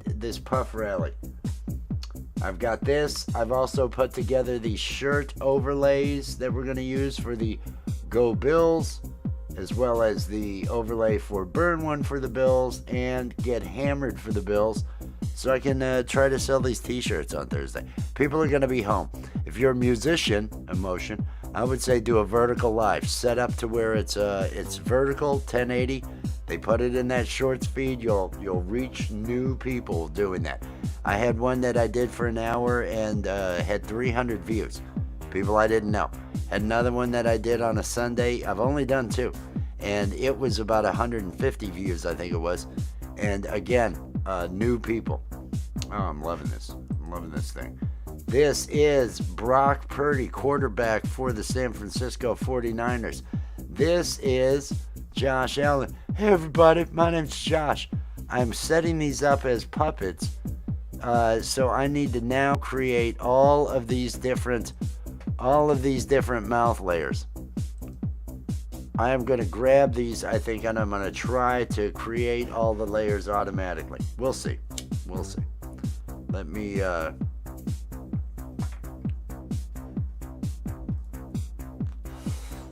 this Puff Rally. I've got this. I've also put together the shirt overlays that we're going to use for the Go Bills, as well as the overlay for Burn One for the Bills and Get Hammered for the Bills, so I can try to sell these t-shirts on Thursday. People are going to be home. If you're a musician, emotion, I would say do a vertical live. Set up to where it's vertical, 1080. They put it in that shorts feed. You'll reach new people doing that. I had one that I did for an hour and had 300 views. People I didn't know. Had another one that I did on a Sunday. I've only done 2. And it was about 150 views, I think it was. And again, new people. Oh, I'm loving this. I'm loving this thing. This is Brock Purdy, quarterback for the San Francisco 49ers. This is Josh Allen. Hey everybody, my name's Josh. I'm setting these up as puppets. So I need to now create all of these different mouth layers. I am going to grab these, I think, and I'm going to try to create all the layers automatically. We'll see.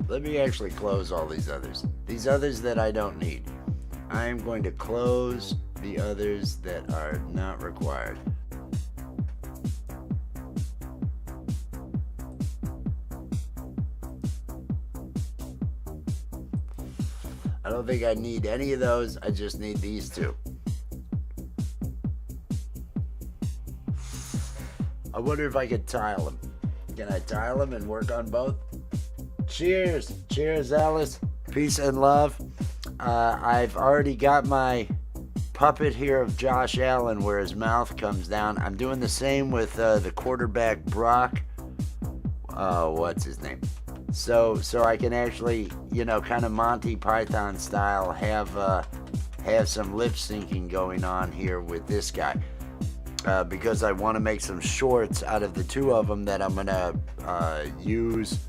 Let me actually close all these others. These others that I don't need. I am going to close the others that are not required. I don't think I need any of those. I just need these two. I wonder if I could tile them. Can I tile them and work on both? Cheers. Cheers, Alice. Peace and love. I've already got my puppet here of Josh Allen where his mouth comes down. I'm doing the same with the quarterback Brock. What's his name? So I can actually, kind of Monty Python style, have some lip syncing going on here with this guy, because I want to make some shorts out of the two of them that I'm gonna use.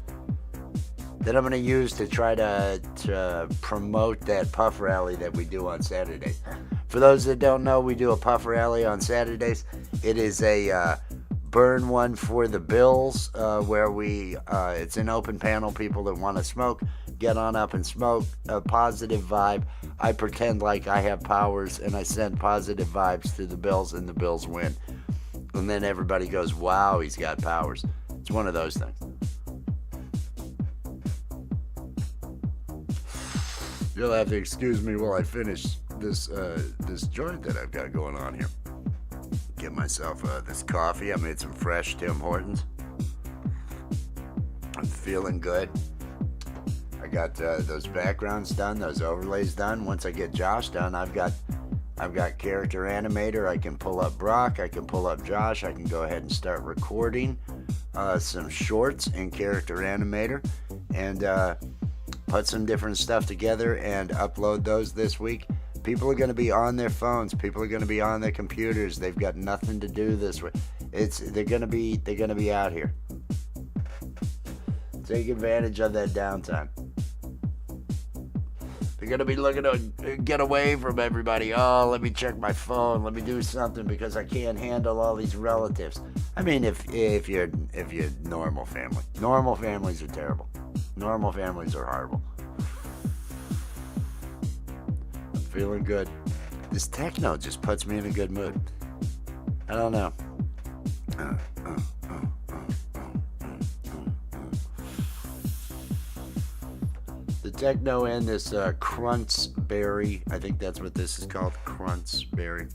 That I'm gonna use to try to promote that puff rally that we do on Saturdays. For those that don't know, we do a puff rally on Saturdays. It is a burn one for the Bills, where it's an open panel. People that want to smoke, get on up and smoke. A positive vibe. I pretend like I have powers and I send positive vibes to the Bills, and the Bills win. And then everybody goes, wow, he's got powers. It's one of those things. You'll have to excuse me while I finish this joint that I've got going on here. Get myself this coffee. I made some fresh Tim Hortons. I'm feeling good. I got those backgrounds done, those overlays done. Once I get Josh done, I've got Character Animator. I can pull up Brock. I can pull up Josh. I can go ahead and start recording some shorts in Character Animator and put some different stuff together and upload those this week. People are going to be on their phones. People are going to be on their computers. They've got nothing to do this week. They're going to be out here. Take advantage of that downtime. They're going to be looking to get away from everybody. Oh, let me check my phone. Let me do something because I can't handle all these relatives. I mean, if you're normal family. Normal families are terrible. Normal families are horrible. I'm feeling good. This techno just puts me in a good mood. I don't know. The techno and this Crunchberry. I think that's what this is called. Crunchberry.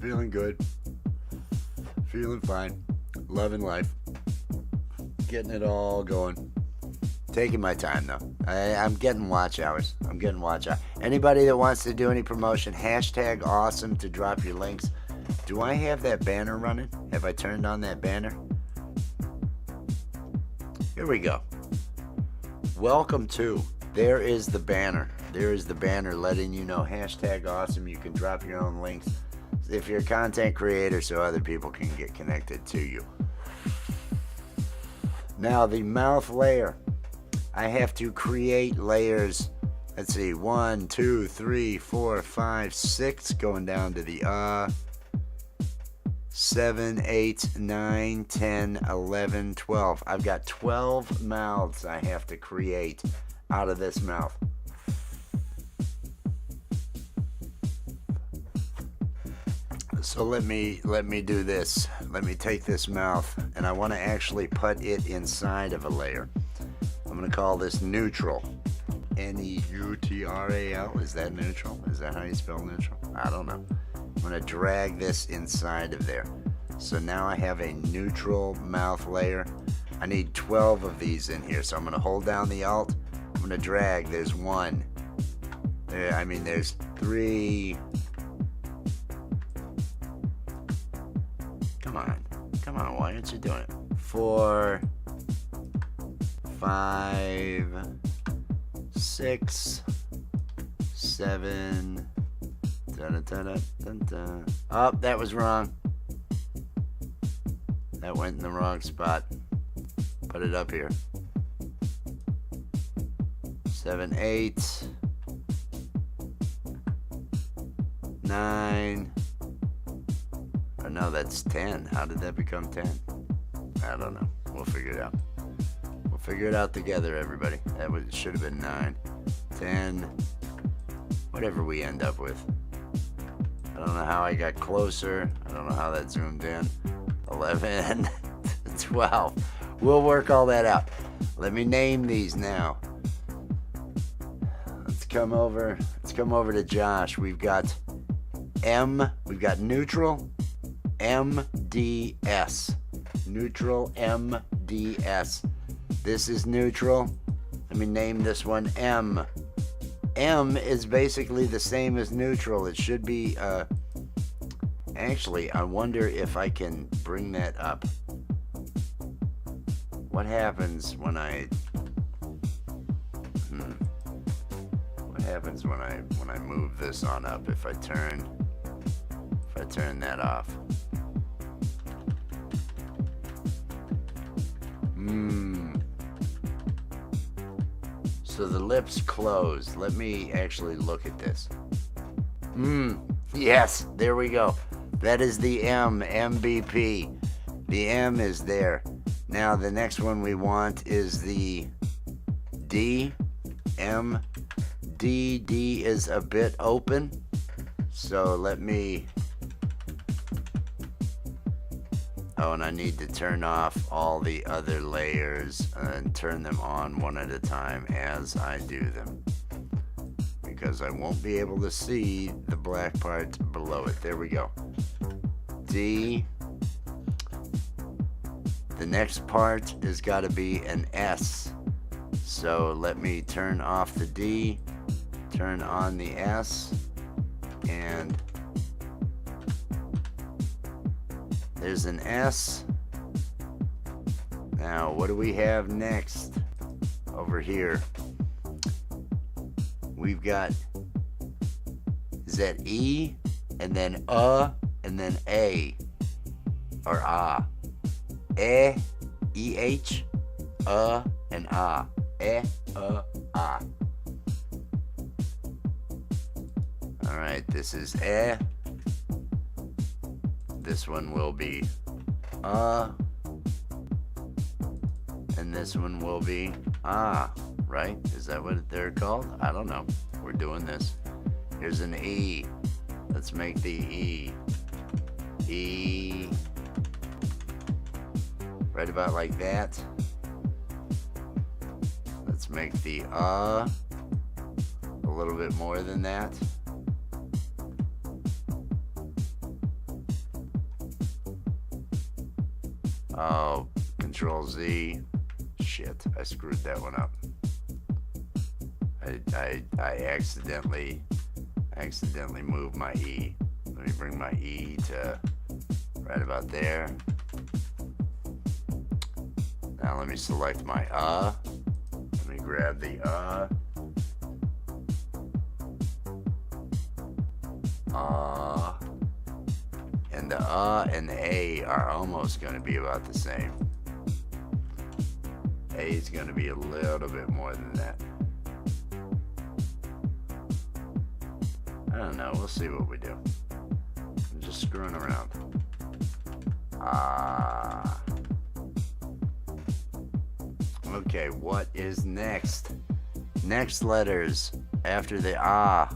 Feeling good. Feeling fine. Loving life. Getting it all going. Taking my time though. I'm getting watch hours. Anybody that wants to do any promotion, hashtag awesome to drop your links. Do I have that banner running? Have I turned on that banner? Here we go. Welcome to. There is the banner. There is the banner letting you know hashtag awesome. You can drop your own links if you're a content creator so other people can get connected to you. Now the mouth layer. I have to create layers. Let's see. 1, 2, 3, 4, 5, 6 going down to the 7, 8, 9, 10, 11, 12. I've got 12 mouths I have to create out of this mouth. So let me do this. Let me take this mouth, and I want to actually put it inside of a layer. I'm going to call this neutral. Neutral. Is that neutral? Is that how you spell neutral? I don't know. I'm going to drag this inside of there. So now I have a neutral mouth layer. I need 12 of these in here. So I'm going to hold down the Alt. I'm going to drag. There's 1, I mean, there's 3. Come on, why aren't you doing it? 4, 5, 6, 7. Oh, that was wrong. That went in the wrong spot. Put it up here. 7, 8, 9. Oh no, that's 10. How did that become 10? I don't know. We'll figure it out. We'll figure it out together, everybody. Should have been 9, 10, whatever we end up with. I don't know how I got closer. I don't know how that zoomed in. 11, 12. We'll work all that out. Let me name these now. Let's come over to Josh. We've got neutral, MDS. Neutral, MDS. This is neutral. Let me name this one M. M is basically the same as neutral. It should be, actually, I wonder if I can bring that up. What happens when I, what happens when I move this on up if I turn that off? So the lips closed. Let me actually look at this. Yes, there we go. That is the MBP. The M is there. Now the next one we want is the D. D is a bit open. So let me... Oh, and I need to turn off all the other layers and turn them on one at a time as I do them, because I won't be able to see the black part below it. There we go. D. The next part has got to be an S. So let me turn off the D, turn on the S, and there's an S. Now, what do we have next? Over here, we've got, is that E, and then and then A, or ah. E-H, and ah. Ah. Alright, this is This one will be and this one will be right? Is that what they're called? I don't know. We're doing this. Here's an E. Let's make the E. E. Right about like that. Let's make the a little bit more than that. Oh, Control Z. Shit, I screwed that one up. I accidentally moved my E. Let me bring my E to right about there. Now let me select my Let me grab the and the and the A are almost going to be about the same. A is going to be a little bit more than that. I don't know. We'll see what we do. I'm just screwing around. Okay, what is next? Next letters after the R.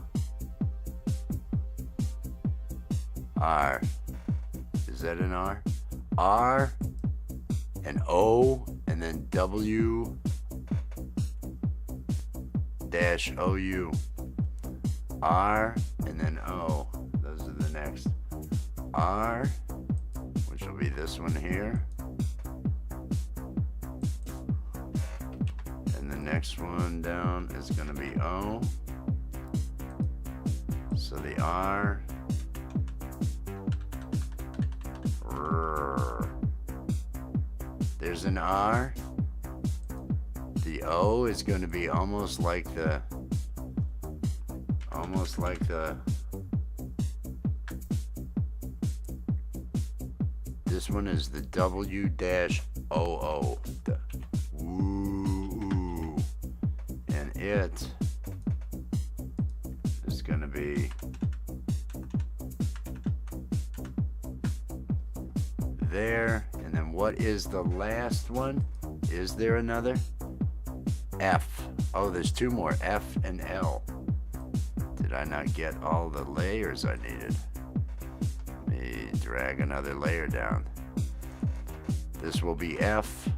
Is that an R? R, and O, and then W dash OU. R, and then O. Those are the next. R, which will be this one here. And the next one down is going to be O. So the R. There's an R. The O is going to be almost like the this one is the W-O-O. Ooh. And it is going to be there. And then what is the last one? Is there another? F. Oh, there's two more, F and L. Did I not get all the layers I needed? Let me drag another layer down. This will be F.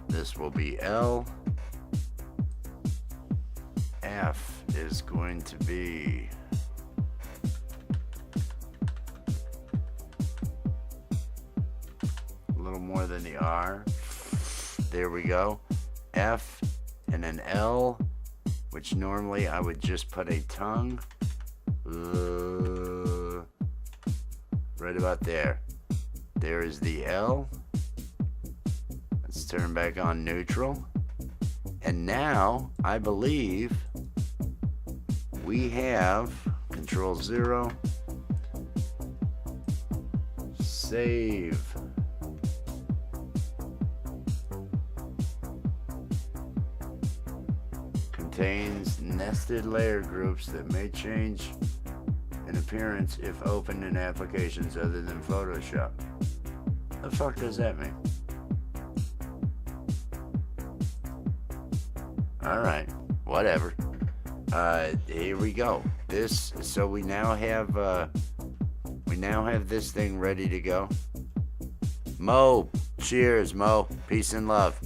This will be L. F is going to be a little more than the R. There we go. F and an L, which normally I would just put a tongue right about there. There is the L. Let's turn back on neutral. And now I believe we have Control 0, save. Contains nested layer groups that may change in appearance if opened in applications other than Photoshop. The fuck does that mean? Alright, whatever. Here we go. So we now have this thing ready to go. Mo, cheers, Mo. Peace and love.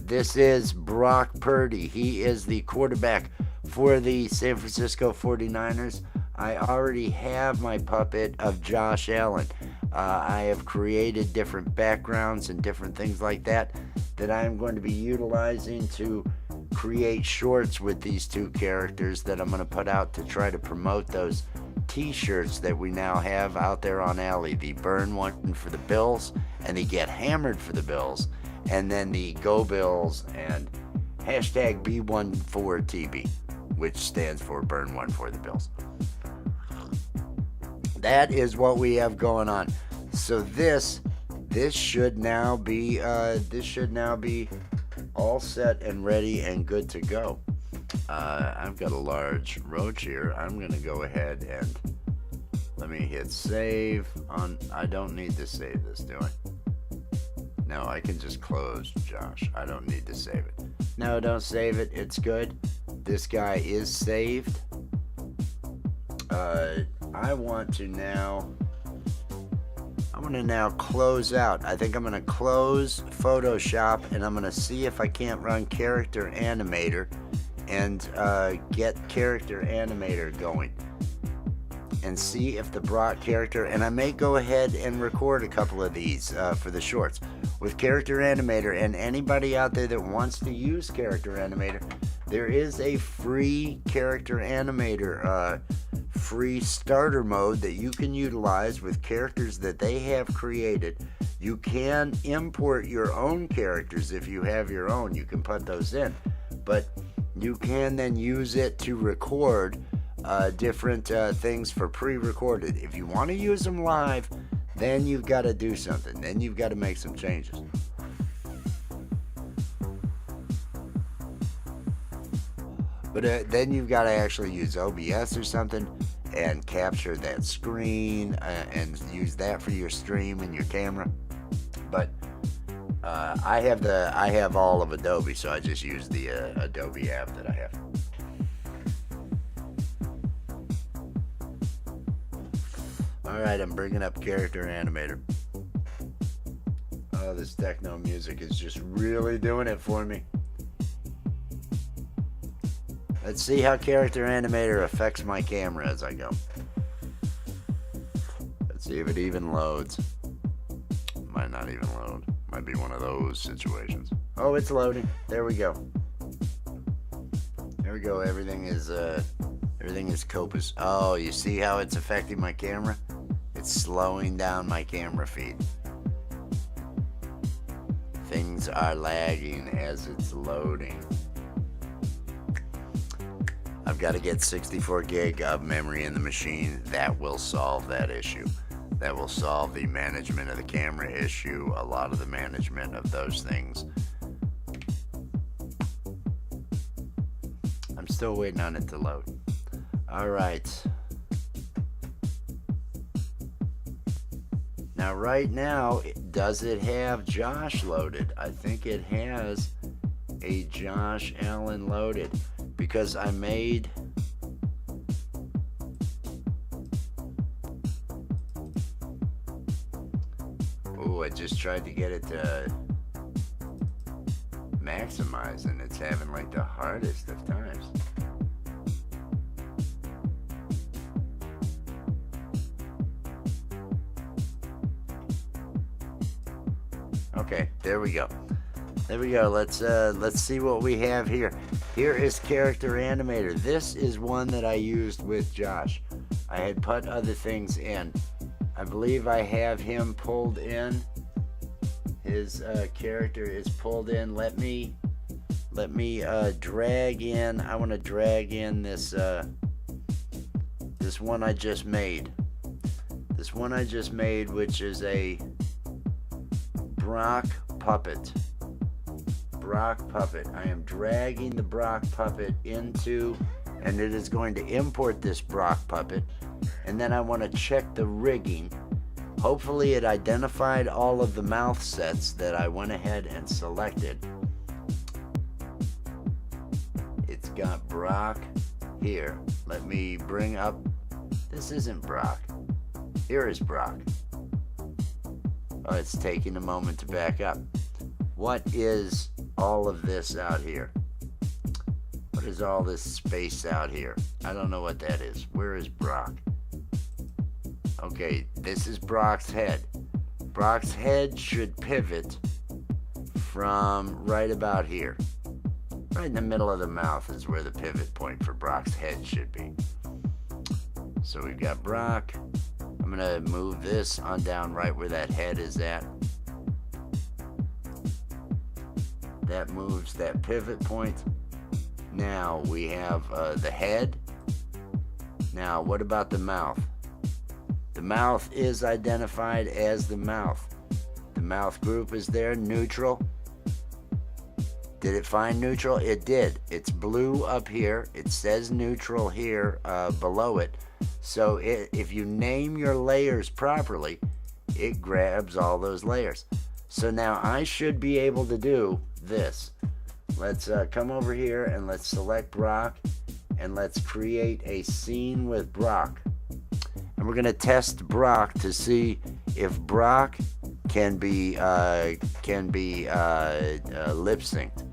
This is Brock Purdy. He is the quarterback for the San Francisco 49ers. I already have my puppet of Josh Allen. I have created different backgrounds and different things like that I am going to be utilizing to create shorts with these two characters that I'm going to put out to try to promote those t-shirts that we now have out there on Alley. The burn one for the Bills and the get hammered for the Bills. And then the Go Bills and hashtag B14TB, which stands for Burn One for the Bills. That is what we have going on. So this should now be all set and ready and good to go. I've got a large roach here. I'm gonna go ahead and let me hit save on. I don't need to save this, do I? No, I can just close, Josh. I don't need to save it. No, don't save it. It's good. This guy is saved. I want to now close out. I think I'm going to close Photoshop, and I'm going to see if I can't run Character Animator and get Character Animator going. And see if the Brock character, and I may go ahead and record a couple of these for the shorts with Character Animator. And anybody out there that wants to use Character Animator, there is a free Character Animator free starter mode that you can utilize with characters that they have created. You can import your own characters if you have your own. You can put those in, but you can then use it to record different things for pre-recorded. If you want to use them live, then you've got to do something. Then you've got to make some changes. But then you've got to actually use OBS or something and capture that screen and use that for your stream and your camera. But I have all of Adobe, so I just use the Adobe app that I have. Alright, I'm bringing up Character Animator. Oh, this techno music is just really doing it for me. Let's see how Character Animator affects my camera as I go. Let's see if it even loads. Might not even load. Might be one of those situations. Oh, it's loading. There we go. There we go. Everything is Everything is Copus. Oh, you see how it's affecting my camera? It's slowing down my camera feed. Things are lagging as it's loading. I've got to get 64 gig of memory in the machine. That will solve that issue. That will solve the management of the camera issue, a lot of the management of those things. I'm still waiting on it to load. All right. Now, right now, does it have Josh loaded? I think it has a Josh Allen loaded because I made... Oh, I just tried to get it to maximize and it's having like the hardest of times. Okay, there we go. There we go. Let's see what we have here. Here is Character Animator. This is one that I used with Josh. I had put other things in. I believe I have him pulled in. His character is pulled in. Let me drag in. I want to drag in this this one I just made. This one I just made, which is a Brock puppet. Brock puppet. I am dragging the Brock puppet into, and it is going to import this Brock puppet, and then I want to check the rigging. Hopefully it identified all of the mouth sets that I went ahead and selected. It's got Brock here. Let me bring up, this isn't Brock. Here is Brock. Oh, it's taking a moment to back up. What is all of this out here? What is all this space out here? I don't know what that is. Where is Brock? Okay, this is Brock's head. Brock's head should pivot from right about here. Right in the middle of the mouth is where the pivot point for Brock's head should be. So we've got Brock. I'm going to move this on down right where that head is at. That moves that pivot point. Now we have the head. Now what about the mouth? The mouth is identified as the mouth. The mouth group is there, neutral. Did it find neutral? It did. It's blue up here. It says neutral here below it. So if you name your layers properly, it grabs all those layers. So now I should be able to do this. Let's come over here and let's select Brock and let's create a scene with Brock. And we're going to test Brock to see if Brock can be lip synced.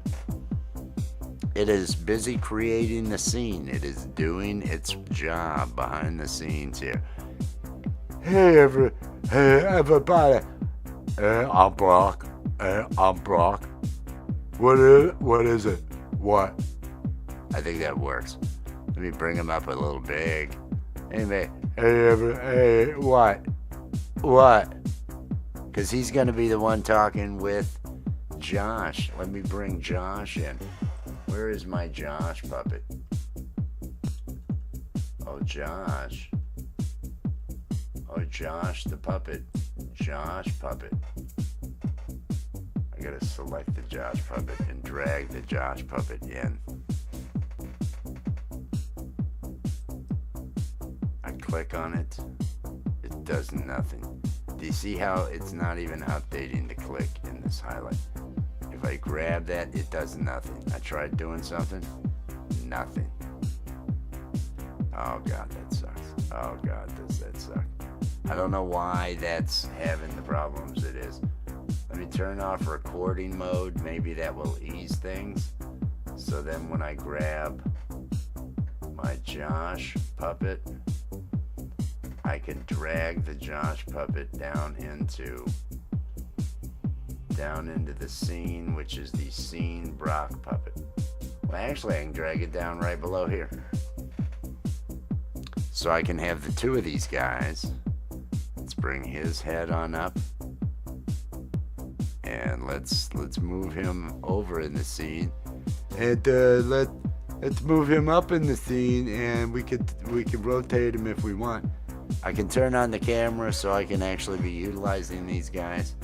It is busy creating the scene. It is doing its job behind the scenes here. Hey everybody. I'm Brock. I'm Brock. What is it? What? I think that works. Let me bring him up a little big. Anyway, hey, what? What? Because he's going to be the one talking with Josh. Let me bring Josh in. Where is my Josh puppet? Oh, Josh. Oh, Josh the puppet. Josh puppet. I gotta select the Josh puppet and drag the Josh puppet in. I click on it. It does nothing. Do you see how it's not even updating the click in this highlight? If I grab that, it does nothing. I tried doing something. Nothing. Oh God, that sucks. Oh God, does that suck. I don't know why that's having the problems it is. Let me turn off recording mode. Maybe that will ease things. So then when I grab my Josh puppet, I can drag the Josh puppet down into the scene, which is the scene Brock puppet. Well, actually, I can drag it down right below here. so I can have the two of these guys. Let's bring his head on up, and let's move him over in the scene, and let's move him up in the scene, and we could rotate him if we want. I can turn on the camera so I can actually be utilizing these guys,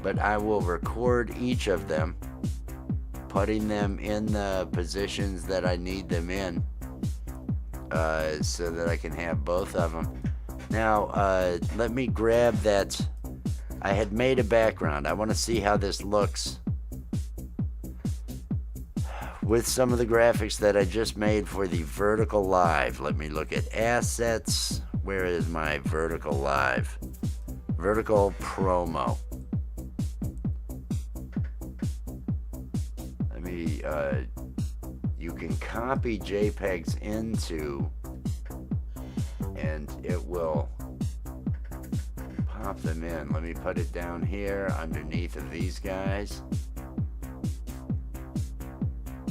but I will record each of them, putting them in the positions that I need them in, so that I can have both of them. Now, let me grab that. I had made a background. I want to see how this looks with some of the graphics that I just made for the vertical live. Let me look at assets. Where is my vertical live? Vertical promo. Let me, you can copy JPEGs into, and it will pop them in. Let me put it down here underneath of these guys.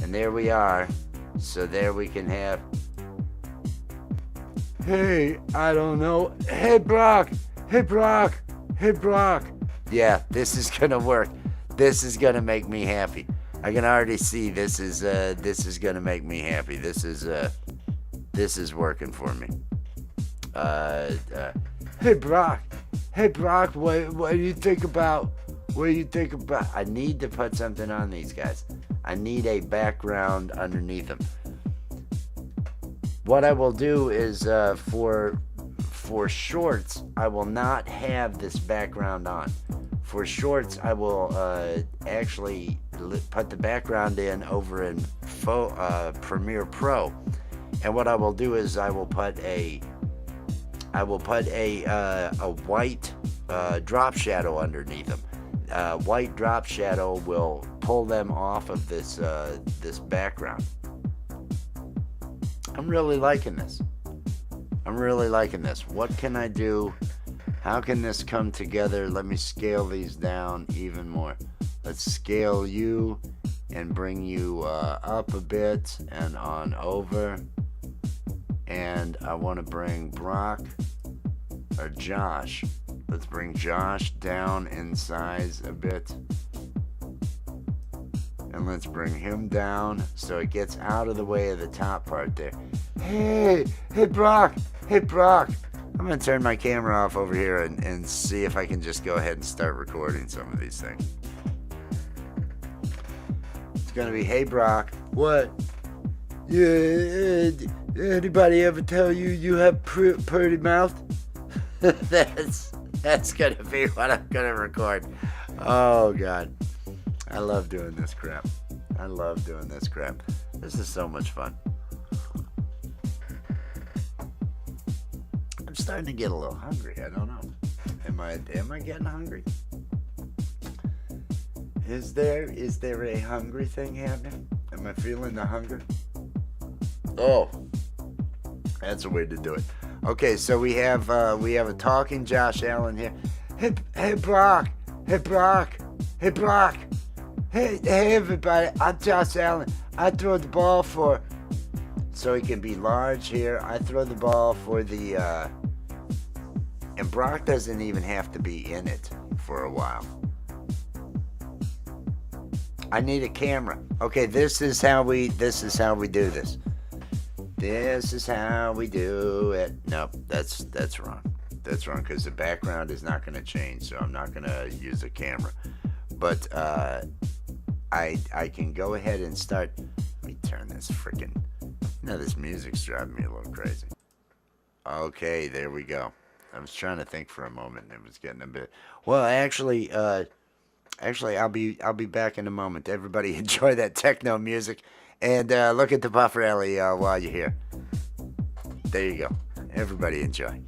And there we are. So there we can have, hey, I don't know, hey Brock, hey Brock, hey Brock. Yeah, this is gonna work. This is gonna make me happy. I can already see this is gonna make me happy. This is working for me. Hey Brock, what do you think about? I need to put something on these guys. I need a background underneath them. What I will do is for shorts, I will not have this background on. For shorts, I will actually put the background in over in Premiere Pro, and what I will do is I will put a white drop shadow underneath them. White drop shadow will pull them off of this background. I'm really liking this. What can I do? How can this come together? Let me scale these down even more. Let's scale you and bring you up a bit and on over. And I want to bring Brock or Josh. Let's bring Josh down in size a bit. And let's bring him down so it gets out of the way of the top part there. Hey Brock. I'm going to turn my camera off over here and see if I can just go ahead and start recording some of these things. It's going to be, hey Brock. What? Yeah, anybody ever tell you you have pretty mouth? That's going to be what I'm going to record. Oh, God. I love doing this crap. This is so much fun. I'm starting to get a little hungry. I don't know. Am I getting hungry? Is there a hungry thing happening? Am I feeling the hunger? Oh, that's a way to do it. Okay, so we have a talking Josh Allen here. Hey Brock. Hey everybody, I'm Josh Allen. I throw the ball for, so he can be large here. I throw the ball for the, and Brock doesn't even have to be in it for a while. I need a camera. Okay, this is how we do this. This is how we do it. Nope, that's wrong. That's wrong because the background is not going to change, so I'm not going to use a camera. But I can go ahead and start. Let me turn this freaking. Now this music's driving me a little crazy. Okay, there we go. I was trying to think for a moment. It was getting a bit. Well, actually, I'll be back in a moment. Everybody enjoy that techno music, and look at the buffer alley while you're here. There you go. Everybody enjoy.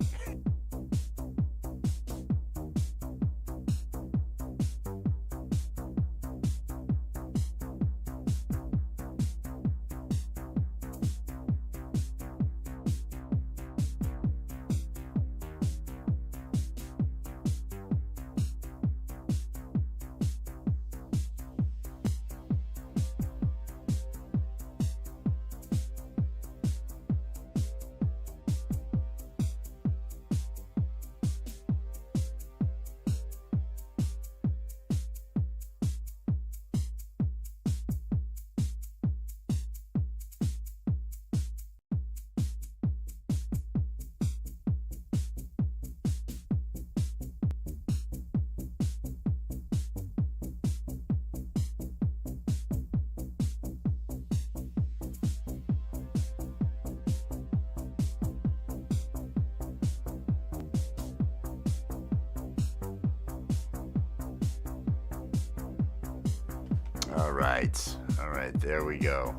All right. All right. There we go.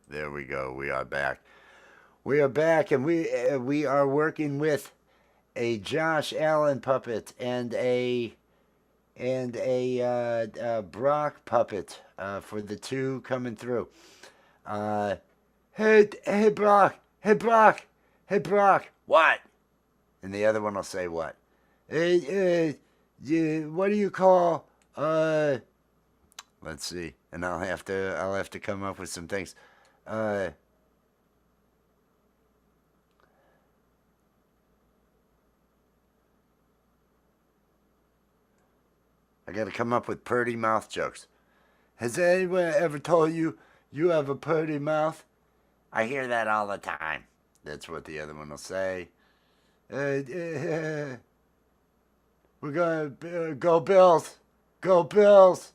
There we go. We are back. We are back, and we are working with a Josh Allen puppet and a Brock puppet for the two coming through. Hey Brock, hey Brock, hey Brock. What? And the other one will say what? What do you call Let's see, and I'll have to come up with some things. I got to come up with purty mouth jokes. Has anyone ever told you you have a purty mouth? I hear that all the time. That's what the other one will say. We're gonna go Bills, go Bills.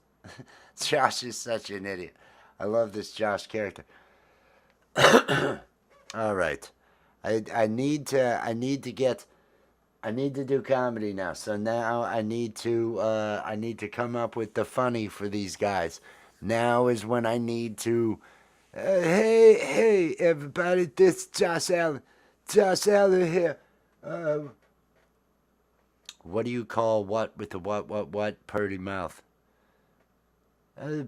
Josh is such an idiot. I love this Josh character. All right, I need to do comedy now. So now I need to come up with the funny for these guys. Now is when I need to. Hey everybody, this is Josh Allen. Josh Allen here. What do you call what with the what purty mouth?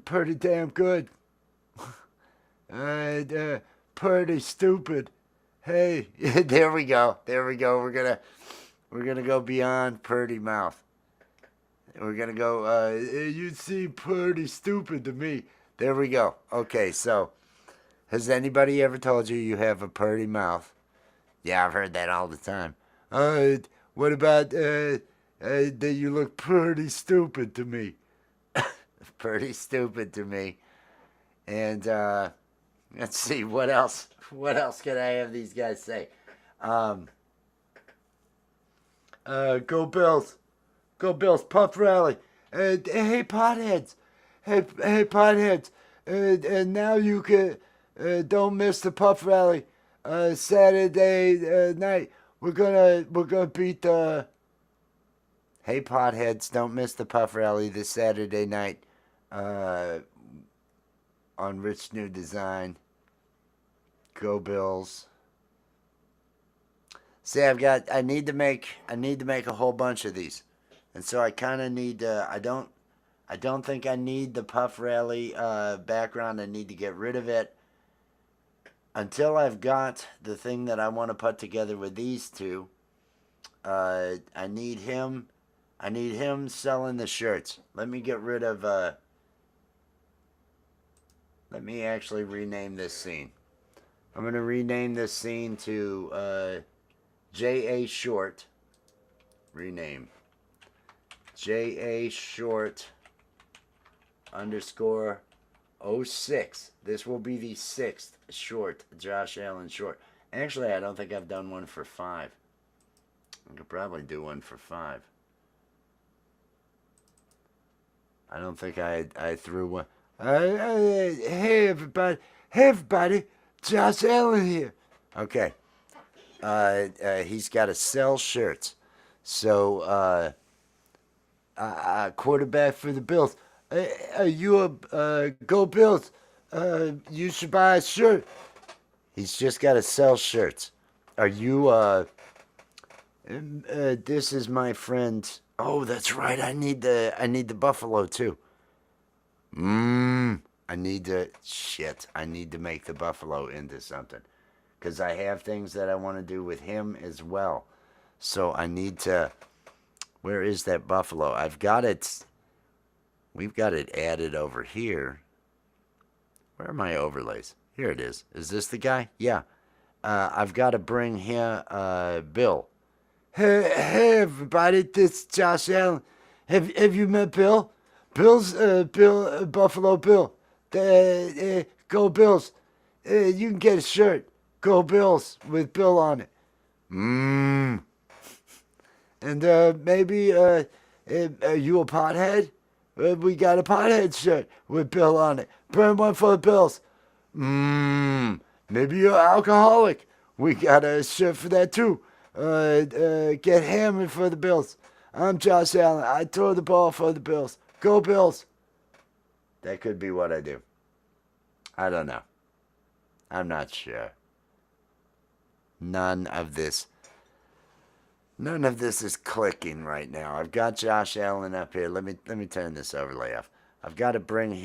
Pretty damn good. Pretty stupid. Hey, there we go. There we go. We're gonna go beyond purty mouth. We're gonna go. You seem pretty stupid to me. There we go. Okay, so has anybody ever told you you have a purty mouth? Yeah, I've heard that all the time. What about that you look pretty stupid to me? Pretty stupid to me. And let's see what else. What else can I have these guys say? Go Bills, go Bills! Puff rally. Hey potheads, hey potheads. And now you can don't miss the puff rally. Saturday night we're gonna beat the. Hey potheads, don't miss the puff rally this Saturday night. On Rich New Design. Go Bills. See, I need to make a whole bunch of these. And so I kind of need I don't think I need the puff rally background. I need to get rid of it until I've got the thing that I want to put together with these two. I need him selling the shirts. Let me get rid of let me actually rename this scene. I'm going to rename this scene to J.A. Short. Rename. J.A. Short underscore 06. This will be the 6th short. Josh Allen short. Actually, I don't think I've done one for 5. I could probably do one for 5. I don't think I threw one. Hey everybody, Josh Allen here. Okay. He's got to sell shirts. So, quarterback for the Bills. You go Bills. You should buy a shirt. He's just got to sell shirts. Are you, this is my friend. Oh, that's right. I need the buffalo too. I need to make the buffalo into something. Because I have things that I want to do with him as well. So I need to... Where is that buffalo? I've got it... We've got it added over here. Where are my overlays? Here it is. Is this the guy? Yeah. I've got to bring him... Bill. Hey everybody, this is Josh Allen. Have you met Bill? Buffalo Bill. Go Bills. You can get a shirt. Go Bills with Bill on it. And maybe are you a pothead? We got a pothead shirt with Bill on it. Burn one for the Bills. Maybe you're alcoholic. We got a shirt for that too. Get hammered for the Bills. I'm Josh Allen. I throw the ball for the Bills. Go Bills. That could be what I do. I don't know. I'm not sure. None of this. None of this is clicking right now. I've got Josh Allen up here. Let me turn this overlay off. I've got to bring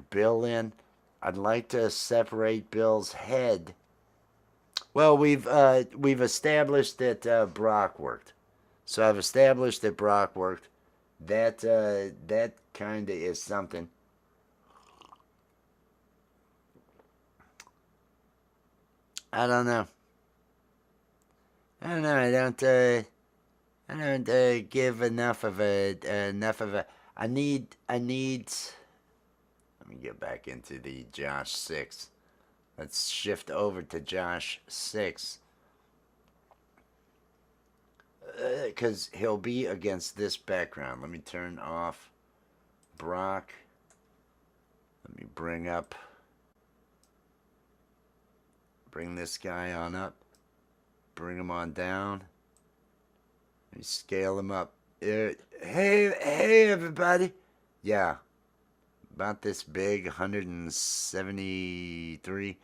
Bill in. I'd like to separate Bill's head. Well, we've established that Brock worked. So I've established that Brock worked. That kind of is something. I don't know. I don't know. I don't give enough of a. I need. Let me get back into the Josh 6. Let's shift over to Josh 6. Because he'll be against this background. Let me turn off Brock. Let me bring this guy on up. Bring him on down. Let me scale him up. Hey, everybody. Yeah. About this big, 173.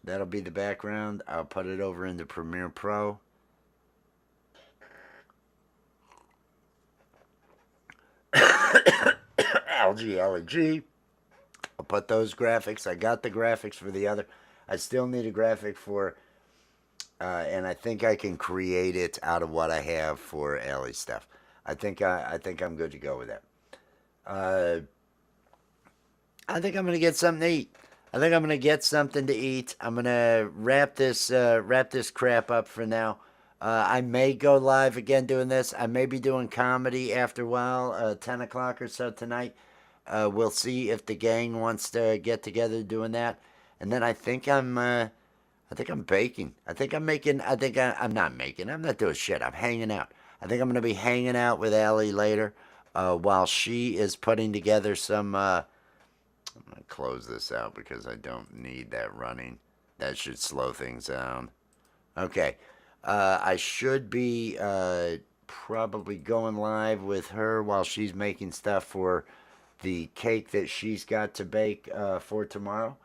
That'll be the background. I'll put it over into Premiere Pro. Algae, allergy. I'll put those graphics. I got the graphics for the other. I still need a graphic for, and I think I can create it out of what I have for Allie stuff. I think I'm good to go with that. I think I'm gonna get something to eat. I think I'm gonna get something to eat. I'm gonna wrap this crap up for now. I may go live again doing this. I may be doing comedy after a while, 10 o'clock or so tonight. We'll see if the gang wants to get together doing that. And then I think I'm baking. I'm not making. I'm not doing shit. I'm hanging out. I think I'm going to be hanging out with Allie later while she is putting together some. I'm going to close this out because I don't need that running. That should slow things down. Okay. I should be probably going live with her while she's making stuff for the cake that she's got to bake for tomorrow.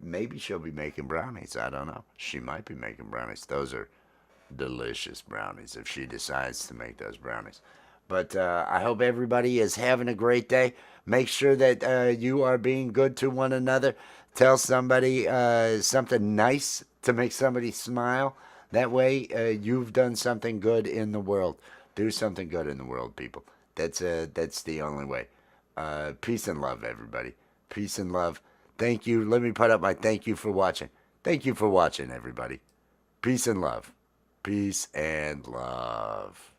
Maybe she'll be making brownies. I don't know. She might be making brownies. Those are delicious brownies if she decides to make those brownies. But I hope everybody is having a great day. Make sure that you are being good to one another. Tell somebody something nice to make somebody smile. That way, you've done something good in the world. Do something good in the world, people. That's the only way. Peace and love, everybody. Peace and love. Thank you. Let me put up my thank you for watching. Thank you for watching, everybody. Peace and love. Peace and love.